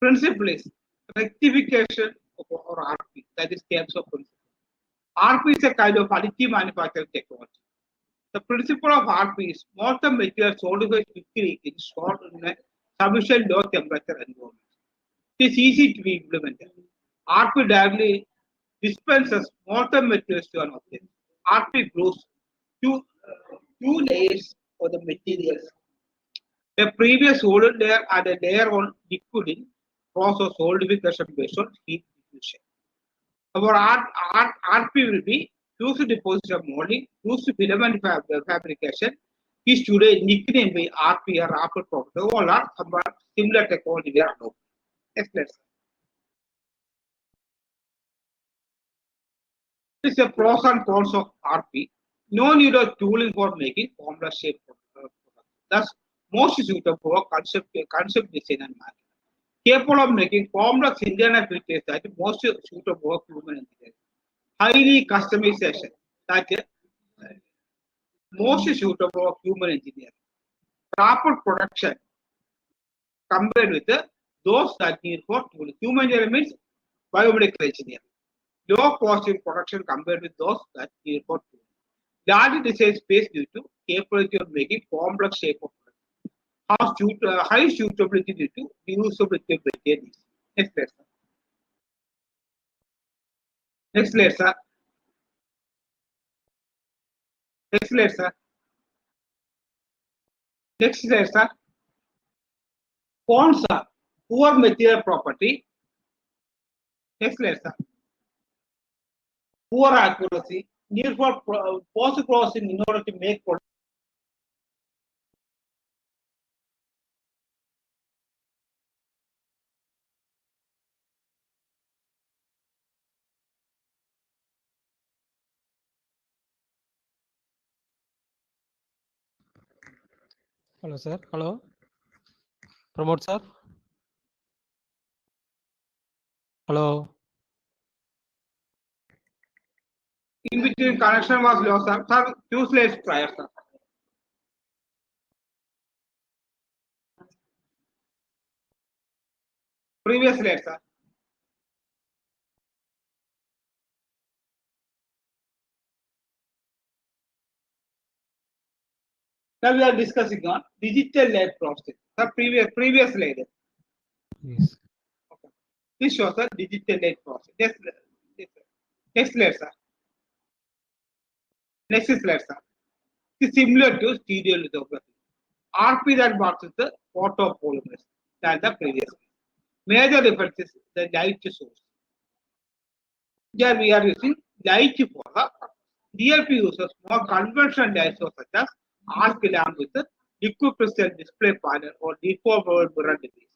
Principle is rectification or RP, that is terms of principle. RP is a kind of additive manufacturing technology. The principle of RP is molten material solidifies quickly in short in a sufficient low temperature environment. It is easy to be implemented. RP directly dispenses molten materials to an object. RP grows two layers of the materials. A previous solid layer and a layer on liquid in process solidification based on heat diffusion. Our RP will be fused deposit of molding, fused filament fabrication is today nicknamed by RP or rapid property. All are somewhat similar technology we are adopting. Next slide. This is a pros and cons of RP. No need of tooling for making complex shape products. Thus, most suitable for concept design and management. Capable of making complex internal features that most suitable for human engineering. Highly customization that most suitable for human engineering. Rapid production compared with those that need for tooling. Human engineering means biomedical engineering. Low cost in production compared with those that need for tooling. Large design space due to capability of making complex shape of product. High suitability due to reusability of materials. Next slide, sir. Next slide, sir. Next slide, sir. Next slide, sir. Cons are poor material property. Next slide, sir. Poor accuracy. Need for post processing in order to make product. Hello, sir. Hello. Promote, sir. Hello. In between connection was lost, sir. Sir, 2 slides prior, sir. Previous slide, sir. Now we are discussing on digital LED processing. The previous slide. Yes. Okay. This shows the digital LED processing. Next slide, sir. Next slide, sir. It is similar to stereo lithography. RP that works with the photopolymers than the previous. Major difference is the light source. Here we are using light for the DLP uses more conventional light source such as arc lamp with the liquid crystal display panel or deformable mirror device.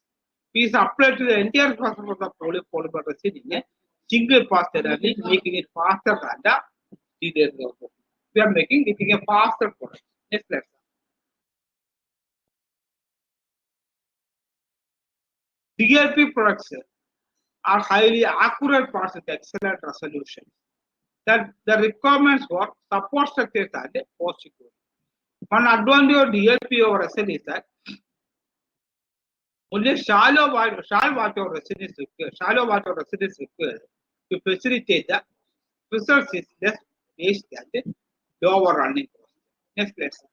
These applied to the entire process of the polymer resin in a single pass therapy, making it faster than the stereo lithography. We are making it a faster product. Next slide. DLP products are highly accurate parts with excellent resolution. That the requirements for support structures and post security. One advantage of DLP over SL is that only shallow water resin is required. Shallow water resin is required to facilitate the results is less waste and lower running cost. Next slide, sir.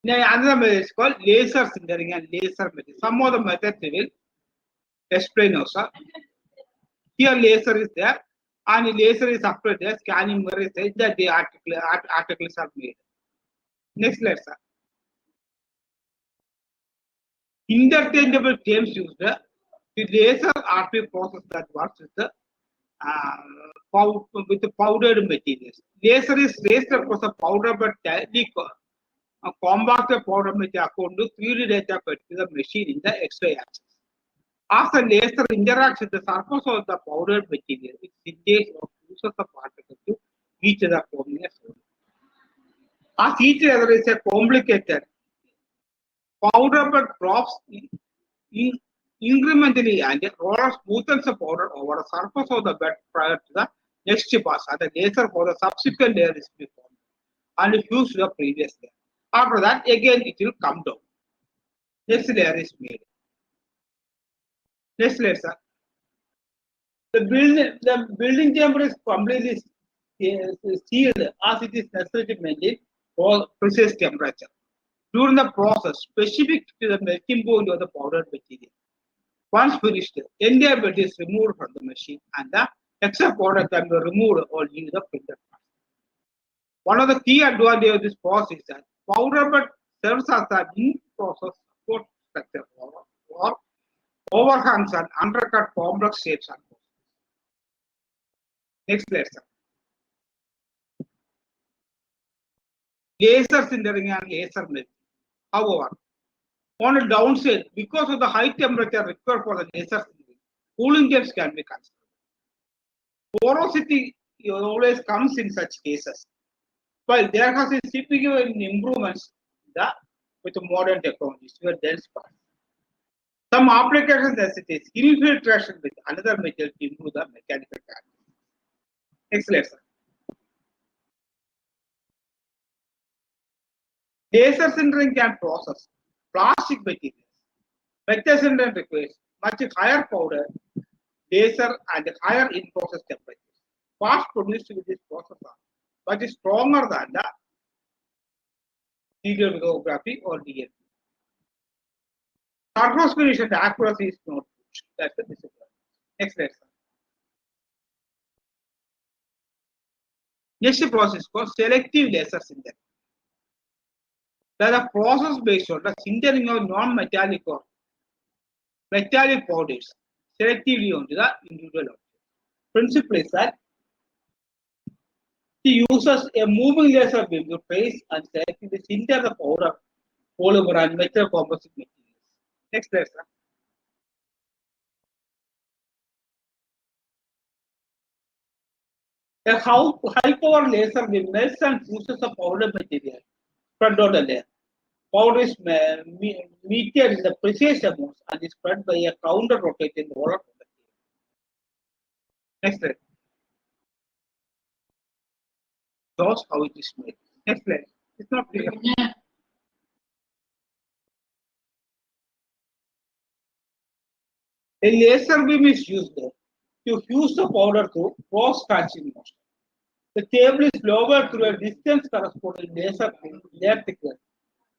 Now, another method is called laser sintering and laser method. Some of the methods we will explain also. Here laser is there and laser is after the scanning mirror is there that the articles are made. Next slide, sir. Interchangeable terms used. The laser RP process that works with the powdered materials. Laser is raised across a powder but compacted powder material according to 3D data fed to the machine in the X-ray axis. As the laser interacts with the surface of the powdered material, it scintillates or pushes the particles to each other forming a solid. As each other is a complicated powder bed drops incrementally and the roller smoothens the powder over the surface of the bed prior to the next pass, and the laser for the subsequent layer is formed and fused to the previous layer. After that, again it will come down. Next layer is made. Next layer, sir. The building chamber is completely sealed as it is necessary to maintain all precise temperature. During the process, specific to the melting point of the powdered material. Once finished, the entire bed is removed from the machine and the extra powder can be removed or leave the printed part. One of the key advantages of this process is that powder bed serves as an in-process support structure for overhangs and undercut complex shapes and processes. Next slide, sir. Laser sintering and laser melting. However, on a downside, because of the high temperature required for the laser sintering, cooling jets can be considered. Porosity always comes in such cases. While there has been significant improvements with modern technologies to a dense part. Some applications necessitate infiltration with another material to improve the mechanical characteristics. Next slide, sir. Laser sintering can process plastic materials. Metal sintering requires much higher powder, laser, and higher in-process temperatures. Parts produced with this process are much stronger than the stereolithography or DLP. Surface finish and accuracy is not good. That's the disadvantage. Next slide, sir. Next process is called selective laser sintering. That is a process based on the sintering of non-metallic or metallic powders selectively onto the individual object. Principle is that he uses a moving laser beam to trace and selectively sinter the powder, polymer, and metal composite materials. Next slide, sir. A high power laser beam melts and fuses the powder material spread on the layer. Powder is metered in the precise amounts and is spread by a counter rotating roller. Next slide. Shows how it is made. Next slide. It's not clear. A laser beam is used to fuse the powder through cross-hatching motion. The cable is lowered through a distance corresponding laser layer thickness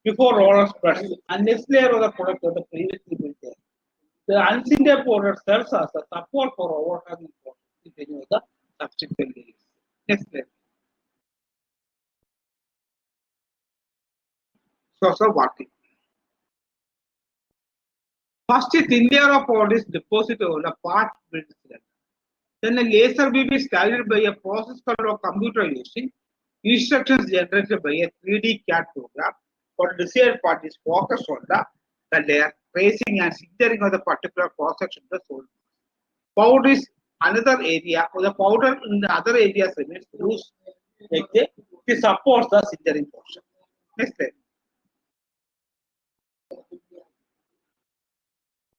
before roller spreads, and next layer of the product of the previously built layer. The unsintered powder serves as a support for overhanging process if any of the subsequent layers. Next slide. So working. First, a thin layer of powder is deposited on a part built cylinder. Then a laser beam is guided by a process control computer using instructions generated by a 3D CAD program. For the desired part is focused on the layer, tracing and sintering of the particular cross-section of the solid. Powder is another area, or the powder in the other areas remains loose, like it supports the sintering portion. Next slide.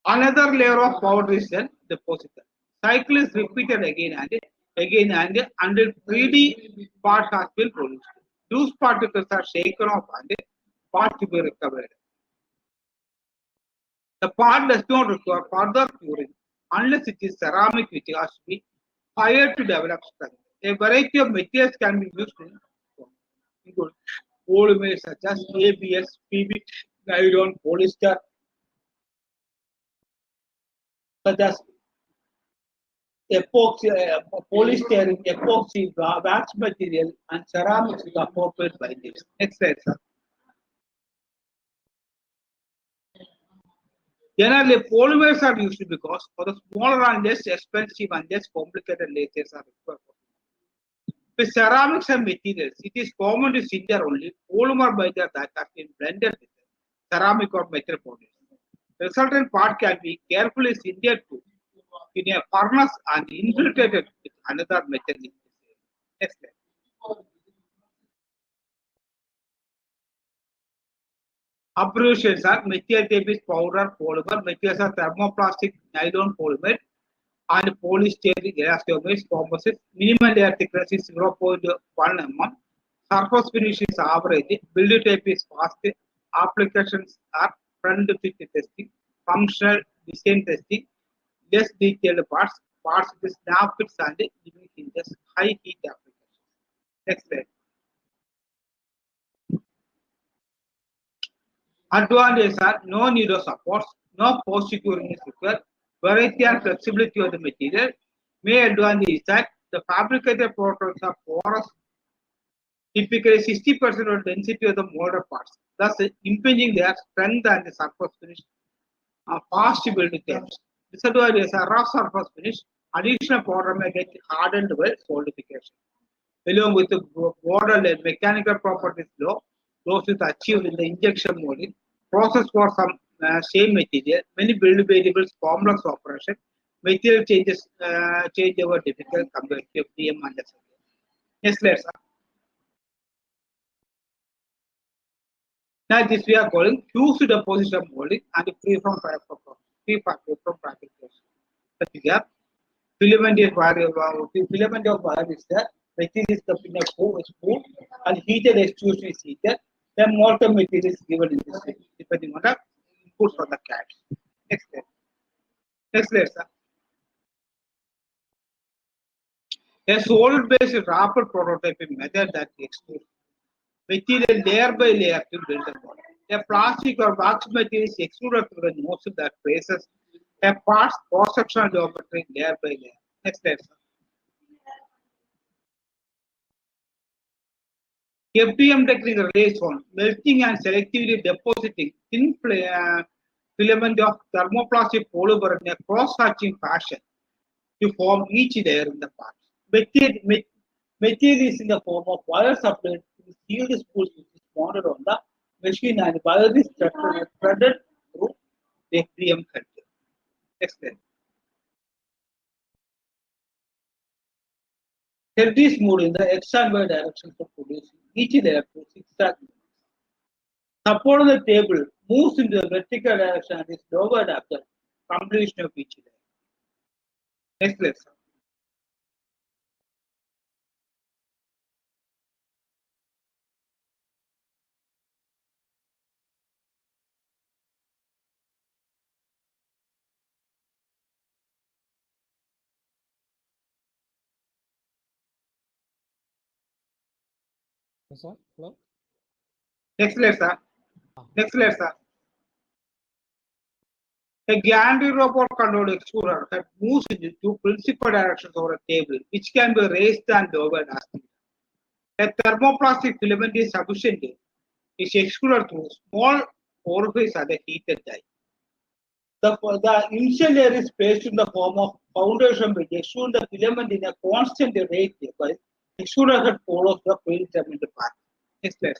Another layer of powder is then deposited. Cycle is repeated again and until 3D part has been produced. Loose particles are shaken off and part to be recovered. The part does not require further curing unless it is ceramic which has to be fired to develop strength. A variety of materials can be used including polymers such as ABS, PB, nylon, polyester, such as epoxy, polystyrene, epoxy, wax material, and ceramics with appropriate bindings. Next slide, sir. Generally, polymers are used because for the smaller and less expensive and less complicated lasers are required. With ceramics and materials, it is common to sinter only polymer binder that has been blended with ceramic or metal powders. The resultant part can be carefully sintered to in a furnace and infiltrated with another metal. Next slide. Abbreviations are material tape is powder polymer, materials are thermoplastic nylon polymer, and polystyrene elastomers composites. Minimum layer thickness is 0.1 mm. Surface finish is average. Build tape is fast. Applications are front fit testing, functional design testing, less detailed parts, parts with snap fits and living hinges, high heat applications. Next slide. Advantages are no need of supports, no post securing is required, variety and flexibility of the material. Main advantage is that the fabricated products are porous, typically 60% of the density of the molded parts, thus impinging their strength and the surface finish are fast build tapes. Disadvantages are rough surface finish, additional powder may get hardened by solidification. Along with the border and mechanical properties low, those is achieved in the injection molding process for some same material, many build variables, complex operation, material changes change over difficult compared to FDM and SLA. Next slide, sir. Now this we are calling fused deposition molding and free from fabrication. But we have filament is filament of wire is there. Material is kept in a spool and heated extrusion is heated. Then molten material is given in this way, depending on the input for the CAD. Next slide. Next slide, sir. A solid-based rapid prototyping method that extrudes material layer by layer to build a model. A plastic or wax material is extruded through the nozzle that traces a part's cross-sectional geometry layer by layer. Next slide, sir. FDM technique relies on melting and selectively depositing thin filament of thermoplastic polymer in a cross-hatching fashion to form each layer in the part. Material is in the form of wire supplied to sealed spools which is mounted on the machine and wire is threaded through the FDM culture. Next slide. Head is moved in the X and Y direction for producing each layer to zigzag. Support on the table moves into the vertical direction and is lowered after completion of each layer. Next slide, sir. Yes, sir. Hello. Next slide, sir. Next slide, sir. A gantry robot controlled extruder that moves in two principal directions over a table, which can be raised and lowered as needed. A thermoplastic filament is sufficient. Is extruded through small orifice at the heated die. The initial layer is placed in the form of foundation which extrude the filament in a constant rate by extruder that follows the predetermined path. Next slide.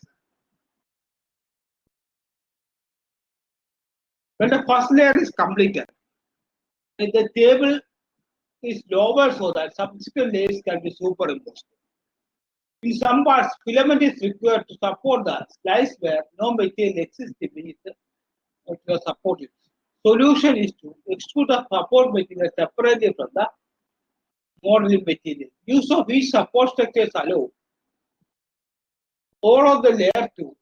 When the first layer is completed, the table is lower so that subsequent layers can be superimposed. In some parts, filament is required to support the slice where no material exists beneath to support it. Solution is to extrude the support material separately from the modeling material. Use of each support structures allow all of the layer to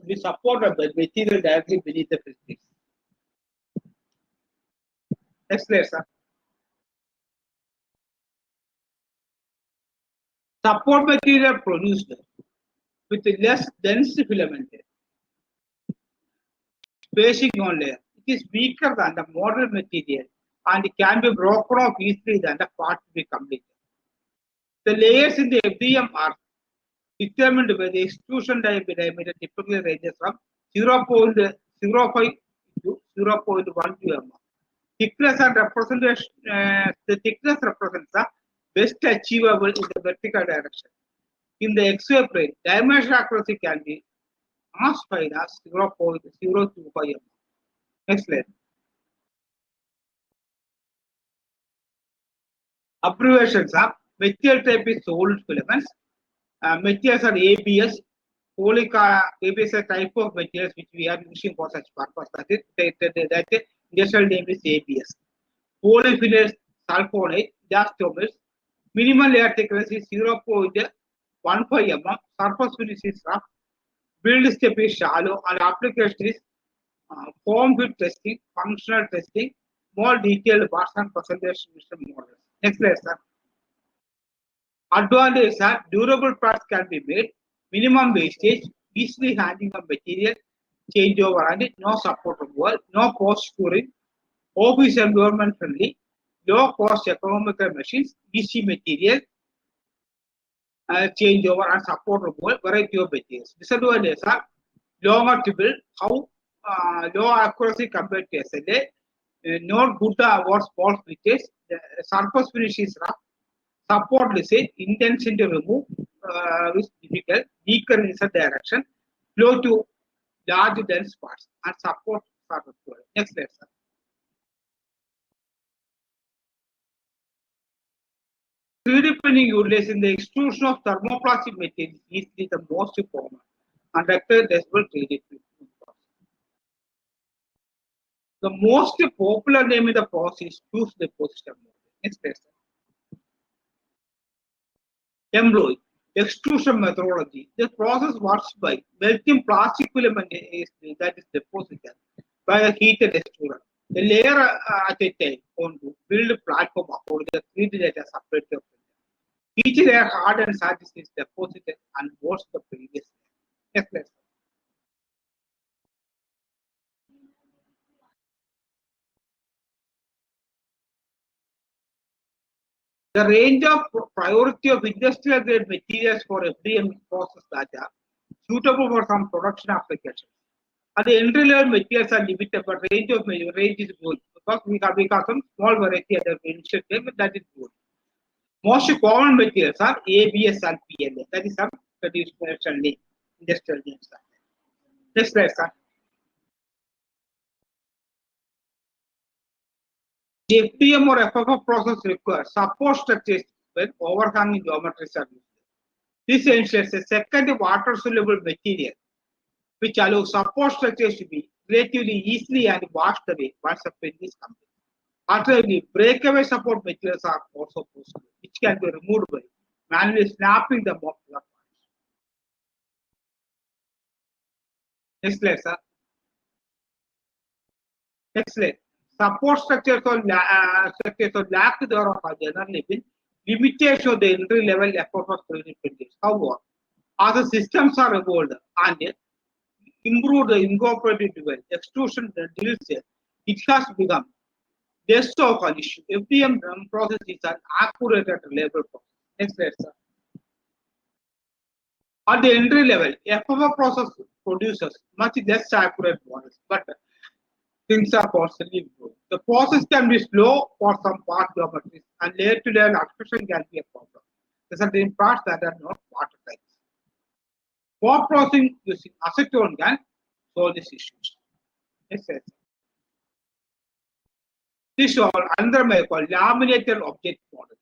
be supported by material directly beneath the filament. Next layer, sir. Support material produced with less dense filament spacing on layer. It is weaker than the model material and it can be broken off easily than the part to be completed. The layers in the FDM are determined by the extrusion diameter typically ranges from 0.05 to 0.12 mm. Thickness and representation, the thickness represents the best achievable in the vertical direction. In the XY plane, dimension accuracy can be as fine as 0.025 mm. Next slide. Abbreviations of material type is solid filaments. Materials are ABS. ABS is a type of materials which we are using for such purpose. That is industrial name is ABS. Polyphenol sulfonate, diastomers. Minimum layer thickness is 0.15 mm. Surface finish is rough. Build step is shallow, and application is form fit testing, functional testing, more detailed parts and presentation models. Next slide, sir. Advantage are durable parts can be made, minimum wastage, easily handling of material, changeover and no support of wall, no cost curing, office environment friendly, low cost economical machines, easy material, changeover and support of wall, variety of materials. Disadvantages are longer to build, how low accuracy compared to SLA, not good or small features, surface finish is rough, support design, intention to remove is difficult, weaker in such direction, flow to large dense parts, and support are required. Next slide, sir. Three-D printing utilizing the extrusion of thermoplastic materials is the most common and rectangular 3D printing process. The most popular name in the process is fused deposition model. Next slide, sir. Employ extrusion methodology. This process works by melting plastic filament that is deposited by a heated extruder. The layer at a time on to build a platform according to the 3D data separated. Each layer hardens as it is deposited and was the previous layer. Next slide. The range of priority of industrial grade materials for FDM process data suitable for some production applications. And the entry level materials are limited, but range is good because we have some small variety at the initial time, but that is good. Most common materials are ABS and PLA. That is some traditional name, industrial names. Next slide, sir. The FDM or FFF process requires support structures when overhanging geometries are used. This ensures a second water-soluble material which allows support structures to be relatively easily and washed away once the print is complete. Alternatively, breakaway support materials are also possible, which can be removed by manually snapping them off the parts. Next slide, sir. Next slide. Support structures or lack thereof are generally been limitation of the entry level FFF 3D printers. However, as the systems are evolved and improved the incorporated device, extrusion drills, it has become less of an issue. FDM process is an accurate and reliable process. Next slide, sir. At the entry level, FFF process produces much less accurate models, but things are constantly improved. The process can be slow for some part geometries, and layer to layer abstraction can be a problem, resulting in parts that are not watertight. For processing using acetone can solve these issues. Next slide. This is another way called laminated object model.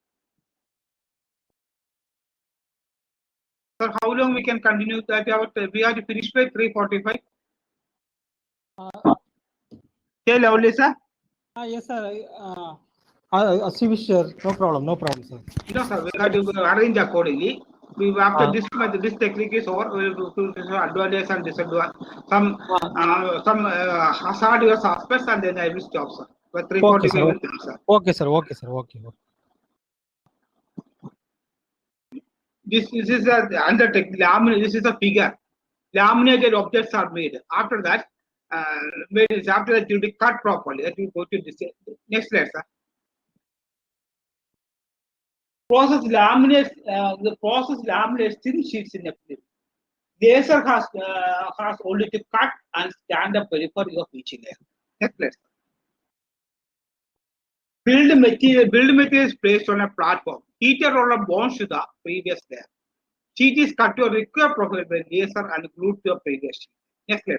Sir, how long we can continue that? We have to finish by 3:45. Okay, lovely, sir. Yes, sir. See, sir. No problem, sir. No, sir. We have to arrange accordingly. We after this technique is over, we will do advantages and disadvantages. Some hazardous aspects, and then I will stop, sir. But 3:45 sir. Okay, sir. Okay. this is a under laminate. This is a figure. Laminated objects are made. After that, after that, you will be cut properly. That will go to this next slide, sir. Process laminates. The process laminates thin sheets in a film. Laser has only to cut and stand the periphery of each layer. Next slide. Build material is placed on a platform. Heated roller bonds to the previous layer. Sheet is cut to a required profile by laser and glued to a previous sheet. Next slide.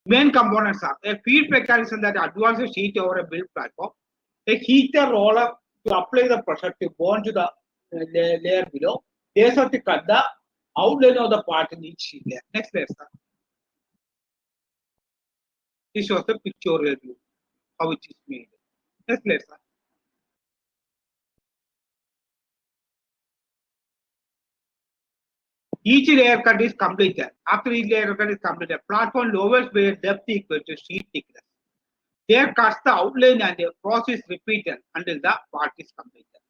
Main components are a feed mechanism that advances sheet over a build platform, a heater roller to apply the pressure to bond to the layer below, laser to cut the outline of the part in each sheet layer. Next slide. This shows the pictorial view, how it is made. Next slide. Each layer cut is completed. After each layer cut is completed, platform lowers by a depth equal to sheet thickness. Layer cuts the outline and the process repeated until the part is completed.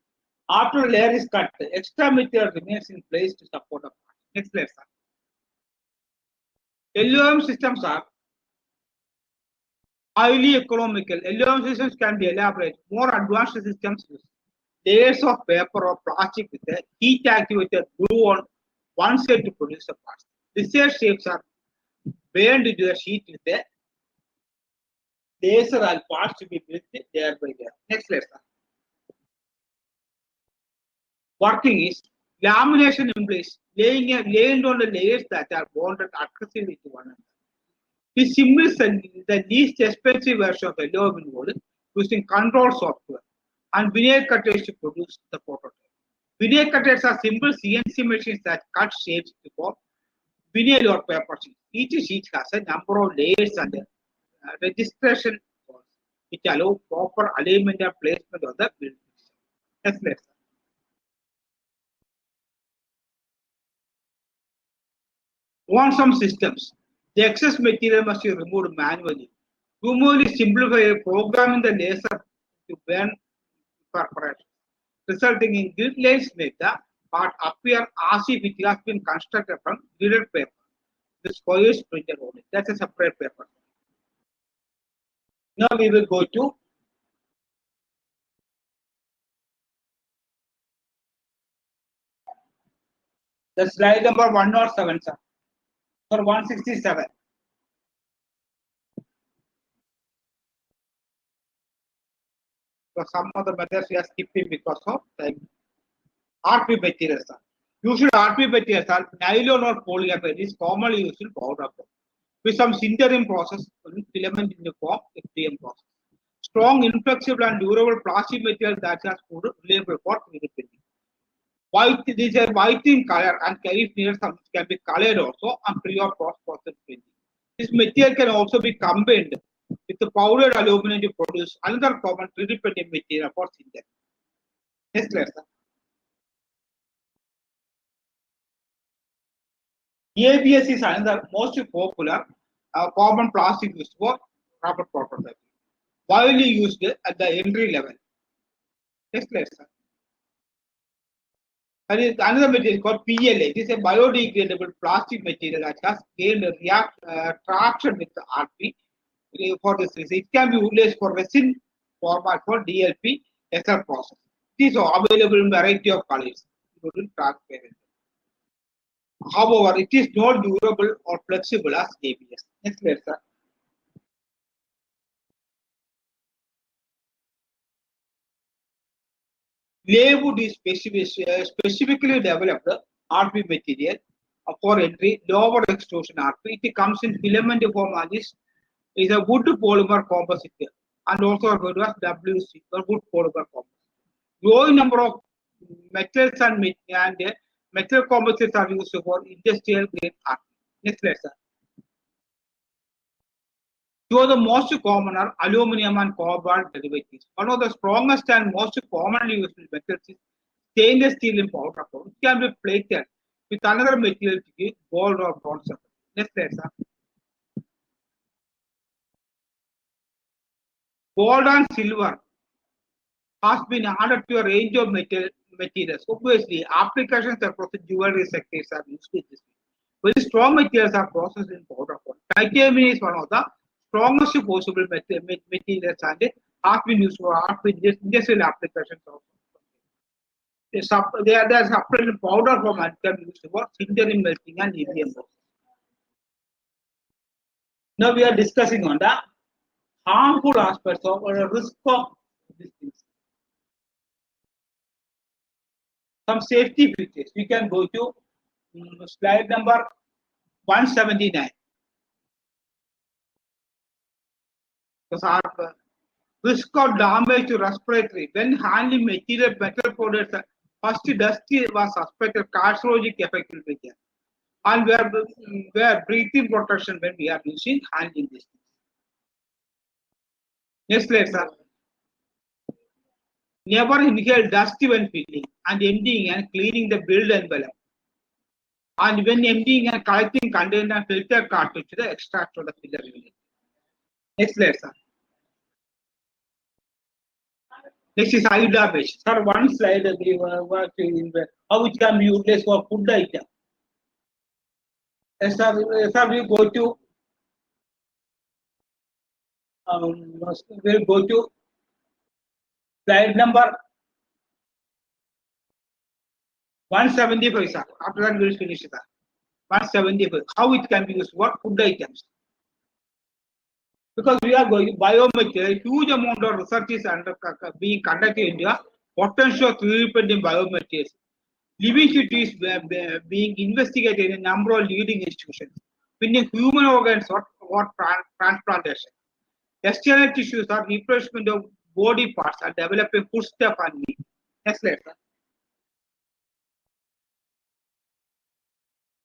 After a layer is cut, the extra material remains in place to support the part. Next slide, sir. LOM systems are highly economical. LOM systems can be elaborate. More advanced systems use layers of paper or plastic with a heat activated glue on one side to produce the parts. Desired shapes are burned into the sheet with a laser and parts to be built layer by layer. Next slide, sir. Working is lamination implies laying on the layers that are bonded aggressively to one another. This simulates the least expensive version of LOM model using control software and vinyl cutters to produce the prototype. Vinyl cutters are simple CNC machines that cut shapes to form vinyl or paper sheet. Each sheet has a number of layers and registration codes, which allow proper alignment and placement of the build. Next slide. On some systems, the excess material must be removed manually. To manually simplify programming the laser to burn perforation, resulting in grid lines make the part appear as if it has been constructed from gridded paper. The squares printed on it. That's a separate paper. Now we will go to the slide number 107, sir. Or 167. So some of the methods we are skipping because of time. RP materials are. Usually RP materials are nylon or polyester is commonly used in powder form. With some sintering process, filament in the form, FDM process. Strong, inflexible and durable plastic material that has food reliable for 3D printing. White, these are white in color and if needed some can be colored also and pre or post process printing. This material can also be combined with the powdered aluminum to produce another common 3D printing material for sintering. Next slide, sir. ABS is another most popular common plastic used for rubber prototyping, widely used at the entry level. Next slide, sir. And another material called PLA. This is a biodegradable plastic material that has gained traction with the RP. For this reason, it can be utilized for resin format for DLP SR process. It is available in a variety of colors, including transparent. However, it is not durable or flexible as ABS. Next slide, sir. Laywood is specifically developed RP material for entry, lower extrusion RP. It comes in filament form and is a wood polymer composite and also referred to as WC or wood polymer composite. Growing number of metals and metal composites are used for industrial grade RP. Next slide, sir. Two of the most common are aluminum and cobalt derivatives. One of the strongest and most commonly used metals is stainless steel in powder form. It can be plated with another material to give gold or bronze. Next slide, sir. Gold and silver has been added to a range of materials. Obviously, applications across the jewelry sectors are used in this. Very strong materials are processed in powder form. Titanium is one of the strongest possible materials and has been used for industrial applications also. They are supplied in powder form and can be used for sintering, melting, and lithium. Now we are discussing on the harmful aspects of or risk of these things. Some safety features. We can go to slide number 179. Risk of damage to respiratory. When handling material metal products, first dust was suspected carcinogenic effect will be there. And we are breathing protection when we are using handling these things. Next slide, sir. Never inhale dust when filling and emptying and cleaning the build envelope. And when emptying and collecting container and filter cartridge, the extract from the filler unit. Next slide, sir. Next is eye damage. Sir, one slide we were how it can be utilized for food item. Yes, sir, we go to we'll go to slide number 175, sir. After that, we'll finish it. 175. How it can be used for food items. Because we are going biomaterial, huge amount of research is being conducted in India. Potential of 3D biomaterials. Living tissue is being investigated in a number of leading institutions. Meaning human organs or transplantation. External tissues are replacement of body parts are developing foodstuff and meat. Next slide, sir.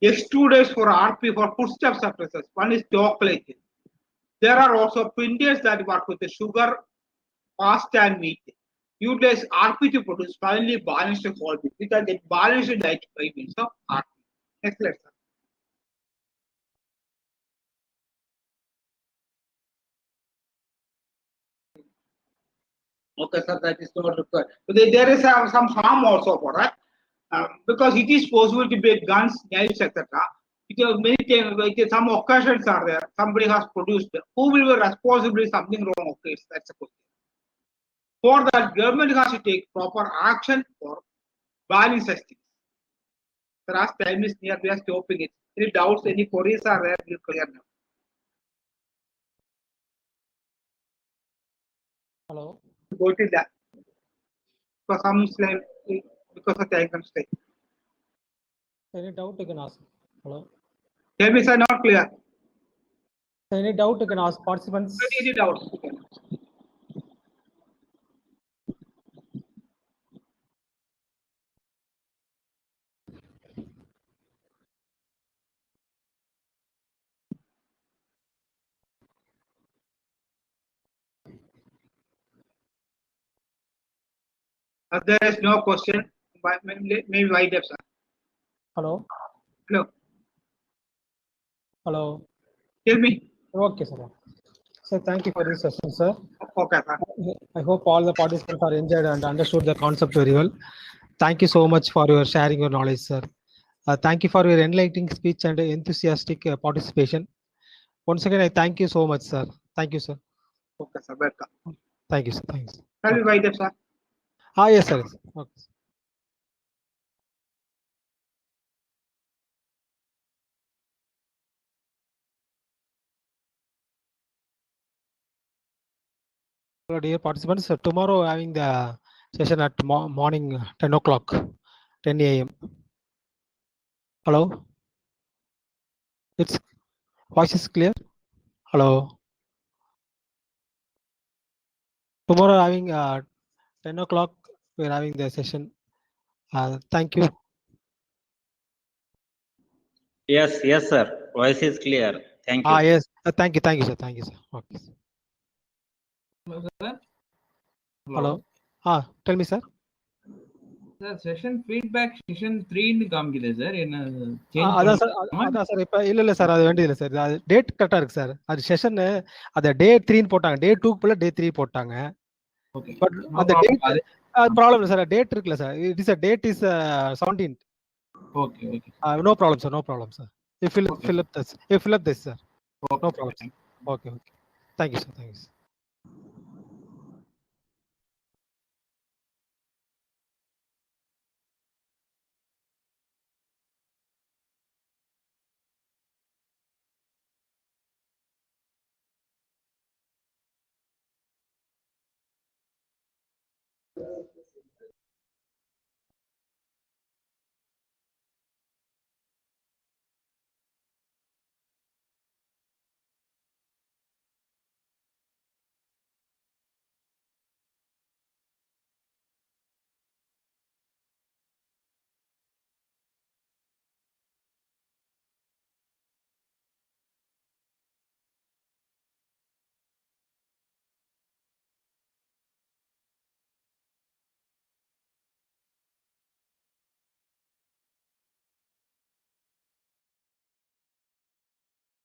Extruders for RP for foodstuff surfaces. One is chocolate. There are also printers that work with the sugar, pasta, and meat. Utilize RP to produce finely balanced whole meat. We can get balanced diet by means of RP. Next slide, sir. Okay, sir, that is not required. But there is some harm also for that. Because it is possible to make guns, knives, etc. Many times, some occasions are there. Somebody has produced. Who will be responsible if something wrong occurs? That's a question. For that, government has to take proper action for banning such things. Sir, as time is near, we are stopping it. Any doubts, any queries are there, we'll clear now. Hello. Go to that. For some slide, because of time constraint. Any doubt you can ask. Hello. Tell me, sir, not clear. Any doubt you can ask participants. Any doubts? There is no question. Maybe wind up, sir. Hello. Hello. Hello. Tell me. Okay, sir. So thank you for this session, sir. Okay, sir. I hope all the participants are enjoyed and understood the concept very well. Thank you so much for your sharing your knowledge, sir. Thank you for your enlightening speech and enthusiastic participation. Once again, I thank you so much, sir. Thank you, sir. Okay, sir. Welcome. Thank you, sir. Thanks. Shall we wind up, sir? Yes, sir. Okay. Dear participants, tomorrow having the session at morning 10 o'clock, 10 a.m. Hello? It's voice is clear? Hello? Tomorrow having 10 o'clock, we're having the session. Thank you. Yes, sir. Voice is clear. Thank you. Yes. Thank you, sir. Thank you, sir. Okay. Sir? Hello. Tell me, sir. Sir, session feedback session 3 ன்னு காமிக்குது sir என்ன அதான் sir இப்ப இல்ல sir அது வேண்டியது இல்லை sir அது டேட் கரெக்டா இருக்கு சார் அது செஷன் அதை டே 3 போட்டாங்க டே 2 போல டே 3 போட்டாங்க ஓகே பட் அந்த டேட் problem sir, date இருக்குல்ல sir, it is a date is 17th. Okay, okay. No problem sir, no problem sir. You fill Okay. fill up this, you fill up this sir. Okay, No problem. thank Okay, okay. Thank you sir, thank you sir.